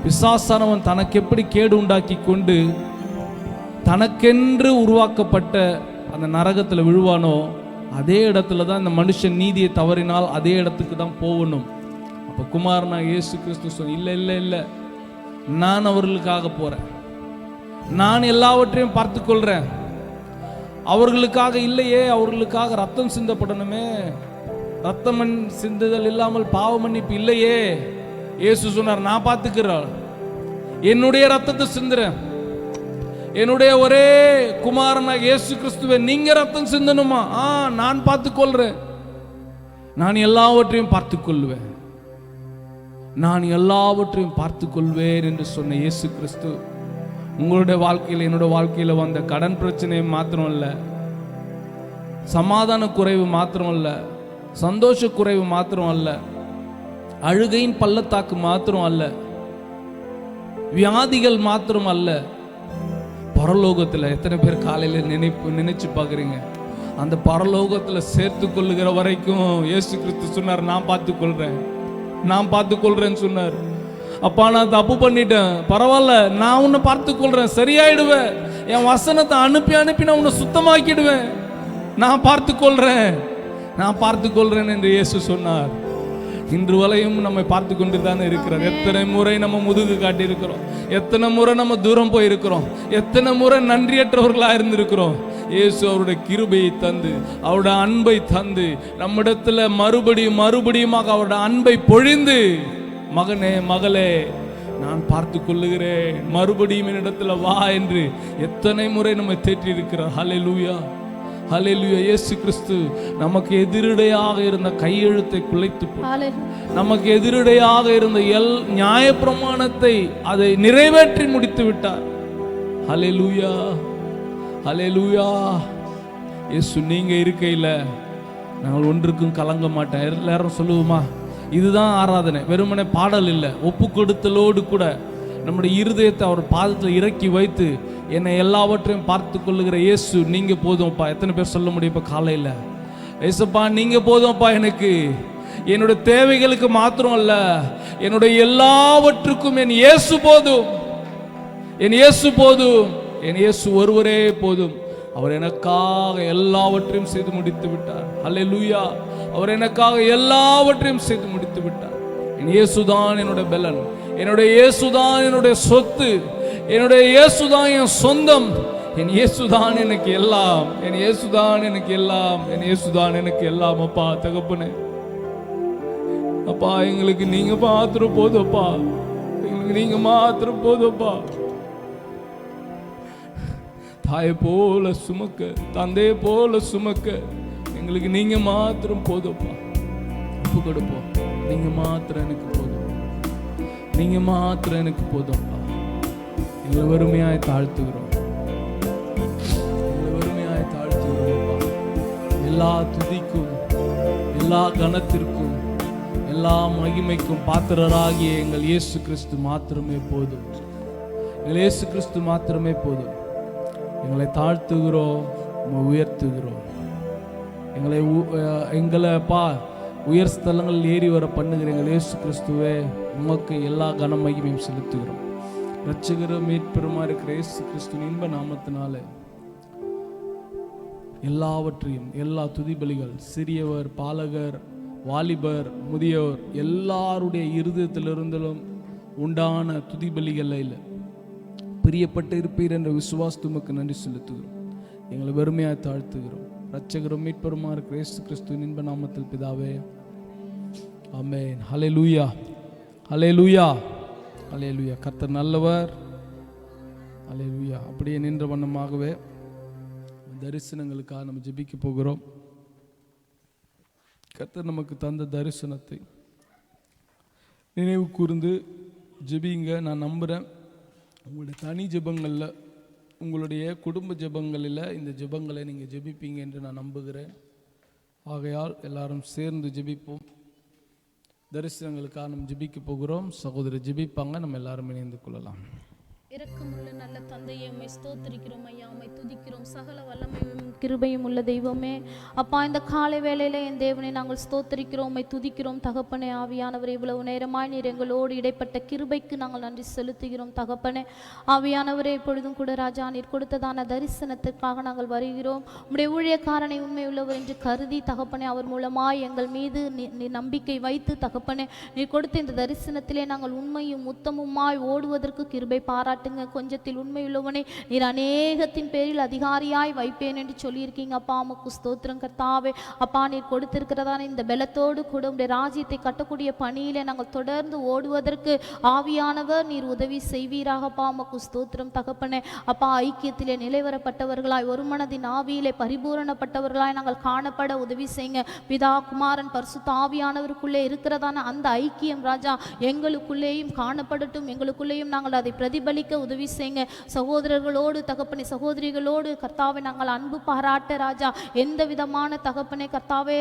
பிசாசானவன் தனக்கு எப்படி கேடு உண்டாக்கி கொண்டு தனக்கென்று உருவாக்கப்பட்ட அந்த நரகத்தில் விழுவானோ அதே இடத்துல தான் இந்த மனுஷன் நீதியை தவறினால் அதே இடத்துக்கு தான் போகணும். அப்போ குமாரனா இயேசு கிறிஸ்து சொன்ன, இல்லை இல்லை இல்லை, நான் அவர்களுக்காக போறேன், நான் எல்லாவற்றையும் பார்த்து கொள்றேன். அவர்களுக்காக இல்லையே, அவர்களுக்காக ரத்தம் சிந்தப்படணுமே, ரத்தம் சிந்துதல் இல்லாமல் பாவ மன்னிப்பு இல்லையே. இயேசு சொன்னார், நான் பார்த்துக்கிறேன், என்னுடைய ரத்தத்தை சிந்துறேன், என்னுடைய ஒரே குமாரனா இயேசு கிறிஸ்துவை நீங்க ரத்தம் சிந்தனுமா? நான் பார்த்துக் கொள்றேன், நான் எல்லாவற்றையும் பார்த்துக் கொள்வேன், நான் எல்லாவற்றையும் பார்த்துக் கொள்வேன் என்று சொன்ன இயேசு கிறிஸ்து உங்களுடைய வாழ்க்கையில் என்னோட வாழ்க்கையில் வந்த கடன் பிரச்சனை மாத்திரம் இல்ல, சமாதான குறைவு மாத்திரம் அல்ல, சந்தோஷ குறைவு மாத்திரம் அல்ல, அழுகையின் பள்ளத்தாக்கு மாத்திரம் அல்ல, வியாதிகள் மாத்திரம் அல்ல, பரலோகத்தில் எத்தனை பேர் காலையில் நினைச்சு பார்க்குறீங்க? அந்த பரலோகத்தில் சேர்த்து கொள்ளுகிற வரைக்கும் இயேசு கிறிஸ்து சொன்னார், நான் பார்த்து கொள்றேன், நான் பார்த்து கொள்றேன்னு சொன்னார். அப்பா நான் தப்பு பண்ணிட்டேன், பரவாயில்ல, நான் உன்னை பார்த்து கொள்றேன், சரியாயிடுவேன், என் வசனத்தை அனுப்பி அனுப்பி நான் உன்னை சுத்தமாக்கிடுவேன், நான் பார்த்து கொள்றேன், நான் பார்த்து கொள்றேன் என்று இயேசு சொன்னார். இன்று வரையும் நம்மை பார்த்து கொண்டு தானே இருக்கிறார். எத்தனை முறை நம்ம முதுகு காட்டி இருக்கிறோம், எத்தனை முறை நம்ம தூரம் போயிருக்கிறோம், எத்தனை முறை நன்றியற்றவர்களா இருந்திருக்கிறோம். இயேசு அவருடைய கிருபையை தந்து அவருடைய அன்பை தந்து நம்மிடத்துல மறுபடியுமாக அவருடைய அன்பை பொழிந்து, மகனே மகளே நான் பார்த்து கொள்ளுகிறேன், மறுபடியும் என்னிடத்துல வா என்று எத்தனை முறை நம்மை தேற்றி இருக்கிறார். ஹல்லேலூயா, ஹல்லேலூயா. இயேசு கிறிஸ்து நமக்கு எதிரடையாக இருந்த கையெழுத்தை குலைத்து நமக்கு எதிரடையாக இருந்த நியாயப்பிரமாணத்தை அதை நிறைவேற்றி முடித்து விட்டார். ஹல்லேலூயா, ஹல்லேலூயா. இயேசு நீங்க இருக்கையில நாங்கள் ஒன்றுக்கும் கலங்க மாட்டேன். எல்லாரும் சொல்லுவோமா? இதுதான் ஆராதனை, வெறுமனே பாடல் இல்லை, ஒப்பு கொடுத்தலோடு கூட நம்முடைய இருதயத்தை அவர் பாதத்தில் இறக்கி வைத்து என்னை எல்லாவற்றையும் பார்த்து கொள்ளுகிற இயேசு நீங்க போதும்ப்பா. எத்தனை பேர் சொல்ல முடியும் இப்போ காலையில், ஏசப்பா நீங்க போதும்ப்பா, எனக்கு என்னுடைய தேவைகளுக்கு மாத்திரம் அல்ல, என்னுடைய எல்லாவற்றுக்கும் என் இயேசு போதும், என் இயேசு போதும், என் இயேசு ஒருவரே போதும். அவர் எனக்காக எல்லாவற்றையும் செய்து முடித்து விட்டார். அல்லேலூயா. அவர் எனக்காக எல்லாவற்றையும் செய்து முடித்து விட்டார். என் இயேசுதான் என்னுடைய பலன், என்னுடைய இயேசுதான் என்னுடைய சொத்து, என்னுடைய இயேசுதான் என் சொந்தம், என் இயேசுதான் எனக்கு எல்லாம், என் இயேசுதான் எனக்கு எல்லாம், என் இயேசுதான் எனக்கு எல்லாம். அப்பா தகப்பனே, அப்பா எங்களுக்கு நீங்க மாத்திரம் போதும்ப்பா, எங்களுக்கு நீங்க மாத்திரம் போதும்ப்பா. தாயை போல சுமக்க, தந்தையை போல சுமக்க எங்களுக்கு நீங்க மாத்திரம் போதும்ப்பா. ஒப்பு கொடுப்போம். நீங்க மாத்திரம் எனக்கு போதும், நீங்க மாத்திரம் எனக்கு போதும்ப்பா. எங்களை வறுமையாய் தாழ்த்துகிறோம், எங்களை வறுமையாய் தாழ்த்துகிறோம்ப்பா. எல்லா துதிக்கும், எல்லா கனத்திற்கும், எல்லா மகிமைக்கும் பாத்திரராகிய எங்கள் இயேசு கிறிஸ்து மாத்திரமே போதும். எங்கள் இயேசு கிறிஸ்து மாத்திரமே போதும். எங்களை தாழ்த்துகிறோம், உயர்த்துகிறோம். எங்களைப்பா உயர் ஸ்தலங்கள் ஏறி வர பண்ணுகிற எங்கள் இயேசு கிறிஸ்துவே, உமக்கு எல்லா கன மகிமையும் செலுத்துகிறோம். இரட்சகரும் மீட்பெருமா இருக்கிற இயேசு கிறிஸ்துவின் இன்ப நாமத்தினால எல்லாவற்றையும், எல்லா துதிபலிகள், சிறியவர், பாலகர், வாலிபர், முதியோர் எல்லாருடைய இருதயத்திலிருந்தும் உண்டான துதிபலிகள் இல்லை பிரியப்பட்டு இருப்பீர் என்ற விசுவாசத்துக்கு நன்றி செலுத்துகிறோம். எங்களை வறுமையாக தாழ்த்துகிறோம். இரட்சகரும் மீட்பெருமா இருக்கிற இயேசு கிறிஸ்துவின் இன்ப நாமத்தில் பிதாவே, ஆமென். ஹல்லேலூயா, ஹல்லேலூயா, ஹல்லேலூயா. கர்த்தர் நல்லவர். ஹல்லேலூயா. அப்படியே நின்ற வண்ணமாகவே தரிசனங்களுக்காக நம்ம ஜெபிக்க போகிறோம். கர்த்தர் நமக்கு தந்த தரிசனத்தை நினைவு கூர்ந்து ஜெபிங்க. நான் நம்புகிறேன் உங்களுடைய தனி ஜெபங்களில், உங்களுடைய குடும்ப ஜெபங்களில் இந்த ஜெபங்களை நீங்கள் ஜெபிப்பீங்க என்று நான் நம்புகிறேன். ஆகையால் எல்லாரும் சேர்ந்து ஜெபிப்போம். தரிசனங்களுக்காக நம்ம ஜெபிக்க போகிறோம். சகோதரர் ஜெபிப்பாங்க, நம்ம எல்லாரும் இணைந்து கொள்ளலாம். இரக்கமுள்ள நல்ல தந்தையை உம்மை ஸ்தோத்திரிக்கிறோம் ஐயா, உம்மை துதிக்கிறோம். சகல வல்லமையும் கிருபையும் உள்ள தெய்வமே, அப்பா இந்த காலை வேளையில என் தேவனை நாங்கள் ஸ்தோத்திரிக்கிறோம், உம்மை துதிக்கிறோம். தகப்பனே ஆவியானவரே, இவ்வளவு நேரமாய் நீர் எங்களோடு இடைப்பட்ட கிருபைக்கு நாங்கள் நன்றி செலுத்துகிறோம். தகப்பனே ஆவியானவரே, இப்பொழுதும் கூட ராஜா நீர் கொடுத்ததான தரிசனத்திற்காக நாங்கள் வருகிறோம். உம்முடைய ஊழியக்காரனை உண்மை உள்ளவர் என்று கருதி தகப்பனே, அவர் மூலமாய் எங்கள் மீது நீர் நம்பிக்கை வைத்து தகப்பனே, நீர் கொடுத்த இந்த தரிசனத்திலே நாங்கள் உண்மையும் உத்தமுமாய் ஓடுவதற்கு கிருபை பாராட்டுங்க. கொஞ்சத்தில் உண்மையுள்ளவனை நீர் அநேகத்தின் பேரில் அதிகாரியாய் வைப்பேன் என்று சொல்லியிருக்கீங்க. அப்பா உமக்கு ஸ்தோத்திரம் கர்த்தாவே. அப்பா நீர் கொடுத்திருக்கிறதான இந்த பலத்தோடு கூட உம்முடைய ராஜ்யத்தை கட்டக்கூடிய பணியிலே நாங்கள் தொடர்ந்து ஓடுவதற்கு ஆவியானவர் நீர் உதவி செய்வீராக. அப்பா உமக்கு ஸ்தோத்திரம் தகப்பனே. அப்பா ஐக்கியத்திலே நிலைவரப்பட்டவர்களாய், ஒரு மனதின் ஆவியிலே பரிபூரணப்பட்டவர்களாய் நாங்கள் காணப்பட உதவி செய்யுங்க. பிதா குமாரன் பரிசுத்த ஆவியானவருக்குள்ளே இருக்கிறதான அந்த ஐக்கியம் ராஜா எங்களுக்குள்ளேயும் காணப்படட்டும். எங்களுக்குள்ளேயும் நாங்கள் அதை பிரதிபலிக்க உதவி செய்யுங்க. சகோதரர்களோடு தகப்பனே, சகோதரிகளோடு கர்த்தாவை நாங்கள் அன்பு பாராட்ட ராஜா எந்த விதமான தகப்பனே கர்த்தாவே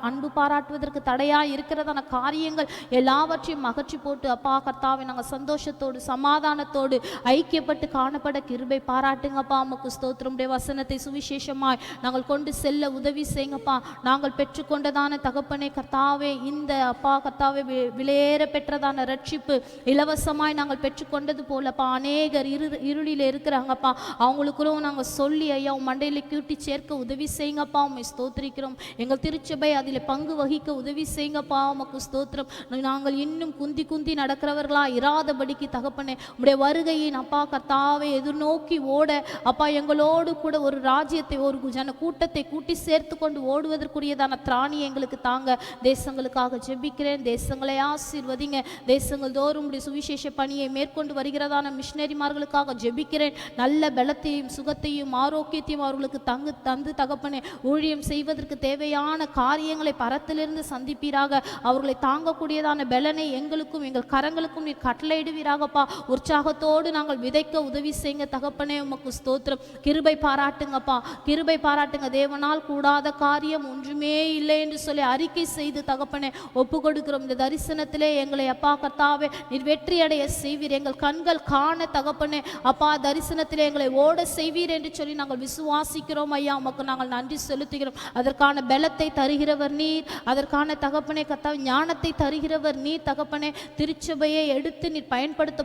அன்பு பாராட்டுவதற்கு தடையா இருக்கிறதான காரியங்கள் எல்லாவற்றையும் அகற்றி போட்டு அப்பா கர்த்தாவை நாங்கள் சந்தோஷத்தோடு சமாதானத்தோடு ஐக்கியப்பட்டு காணப்பட கிருபை பாராட்டுங்கப்பா. உமக்கு ஸ்தோத்திரம். வசனத்தை சுவிசேஷமாய் நாங்கள் கொண்டு செல்ல உதவி செய்யுங்கப்பா. நாங்கள் பெற்றுக்கொண்டதான தகப்பனே கர்த்தாவே இந்த அப்பா கர்த்தாவே விலையேற பெற்றதான ரட்சிப்பு இலவசமாய் நாங்கள் பெற்றுக்கொண்டது போலப்பா அநேகர் இருளில் இருக்கிறாங்கப்பா. அவங்களுக்குள்ளும் நாங்கள் சொல்லி ஐயா மண்டையில் கூட்டி சேர்க்க உதவி செய்யுங்கப்பா. உண்மை ஸ்தோத்திரிக்கிறோம். எங்கள் திருச்சபை அதில் பங்கு வகிக்க உதவி செய்யுங்கப்பா. உமக்கு ஸ்தோத்திரம். நாங்கள் இன்னும் குந்தி குந்தி நடக்கிறவர்களா இராதபடிக்கு தகப்பனே உம்முடைய வருகையின் அப்பா கர்த்தாவை எதிர்நோக்கி ஓட அப்பா எங்களோடு கூட ஒரு ராஜ்யத்தை ஒரு ஜன கூட்டத்தை கூட்டி சேர்த்து கொண்டு ஓடுவதற்குரியதான திராணி எங்களுக்கு தாங்க. தேசங்களுக்காக ஜெபிக்கிறேன். தேசங்களை ஆசீர்வதிங்க. தேசங்கள் தோறும் சுவிசேஷ பணியை மேற்கொண்டு வருகிறதான மிஷினரிமார்களுக்காக ஜெபிக்கிறேன். நல்ல பலத்தையும் சுகத்தையும் ஆரோக்கியத்தையும் அவர்களுக்கு தந்து தகப்பனே ஊழியம் செய்வதற்கு தேவையான காரியங்களை பரத்திலிருந்து சந்திப்பீராக. அவர்களை தாங்கக்கூடியதான பலனை எங்களுக்கும் எங்கள் கரங்களுக்கும் நீர் கட்டளையிடுவீராகப்பா. உற்சாகத்தோடு நாங்கள் விதைக்க உதவி செய்யுங்க தகப்பனே. உமக்கு ஸ்தோத்திரம். கிருபை பாராட்டுங்கப்பா, கிருபை பாராட்டுங்க. தேவனால் கூடாத காரியம் ஒன்றுமே இல்லை என்று சொல்லி அறிக்கை செய்து தகப்பனே ஒப்பு கொடுக்கிறோம். இந்த தரிசனத்திலே எங்களை அப்பா கர்த்தாவே நீர் வெற்றி அடைய செய்வீர். எங்கள் கண்கள் காண தகப்பனே அப்பா தரிசனத்திலே எங்களை ஓட செய்வீர் என்று சொல்லி நாங்கள் விசுவாசிக்கிறோம் ஐயா. உமக்கு நாங்கள் நன்றி செலுத்துகிறோம். அதற்கான பலத்தை தருகிறவர் நீர், அதற்கான தகப்பனே கர்த்தாவே ஞானத்தை தருகிறவர் நீர் தகப்பனே. திருச்சபையை எடுத்து நீர் பயன்படுத்த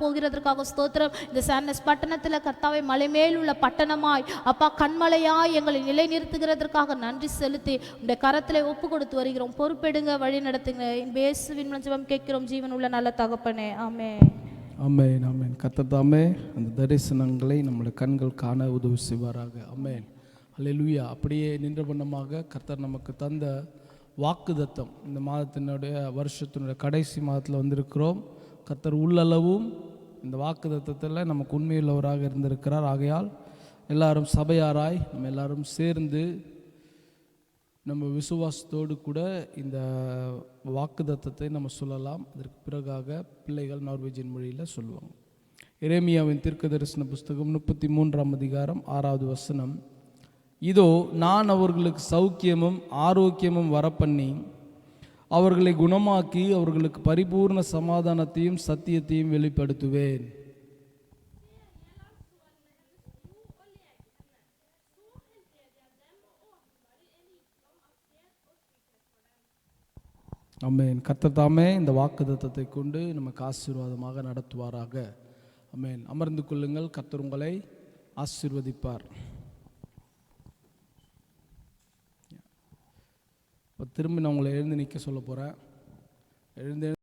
போகிறதற்காக ஸ்தோத்திரம். இந்த சார்னஸ் பட்டணத்தில் கர்த்தாவே மலை மேல் உள்ள பட்டணமாய் அப்பா கண்மலையாய் எங்களை நிலைநிறுத்துகிறதற்காக நன்றி செலுத்தி உடைய கரத்திலே ஒப்பு கொடுத்து வருகிறோம். பொறுப்பெடுங்க, வழி நடத்துங்க. இயேசுவின் ஜெபம் கேட்கிறோம் ஜீவன் உள்ள நல்ல தகப்பனே. ஆமென். ஆமென். ஆமென். கர்த்தர் தாமே அந்த தரிசனங்களை நம்முடைய கண்கள் காண உதவி செய்வாராக. ஆமென். அல்லேலூயா. அப்படியே நின்ற வண்ணமாக கர்த்தர் நமக்கு தந்த வாக்குத்தத்தம், இந்த மாதத்தினுடைய வருஷத்தினுடைய கடைசி மாதத்தில் வந்திருக்கிறோம். கர்த்தர் உள்ளளவும் இந்த வாக்குத்தத்தத்தில் நமக்கு உண்மையுள்ளவராக இருந்திருக்கிறார். ஆகையால் எல்லாரும் சபையாராய் நம்ம எல்லாரும் சேர்ந்து நம்ம விசுவாசத்தோடு கூட இந்த வாக்குத்தத்தத்தை நம்ம சொல்லலாம். அதற்கு பிறகாக பிள்ளைகள் நார்வேஜியன் மொழியில் சொல்லுவாங்க. எரேமியாவின் தீர்க்கதரிசன புஸ்தகம் 33ஆம் அதிகாரம் 6வது வசனம். இதோ நான் அவர்களுக்கு சௌக்கியமும் ஆரோக்கியமும் வரப்பண்ணி அவர்களை குணமாக்கி அவர்களுக்கு பரிபூர்ண சமாதானத்தையும் சத்தியத்தையும் வெளிப்படுத்துவேன். ஆமென். கர்த்தர் தாமே இந்த வாக்குத்தத்தத்தை கொண்டு நமக்கு ஆசீர்வாதமாக நடத்துவாராக. ஆமென். அமர்ந்து கொள்ளுங்கள். கர்த்தர் உங்களை ஆசீர்வதிப்பார். இப்போ திரும்பி நான் உங்களை எழுந்து நிற்க சொல்ல போகிறேன். எழுந்து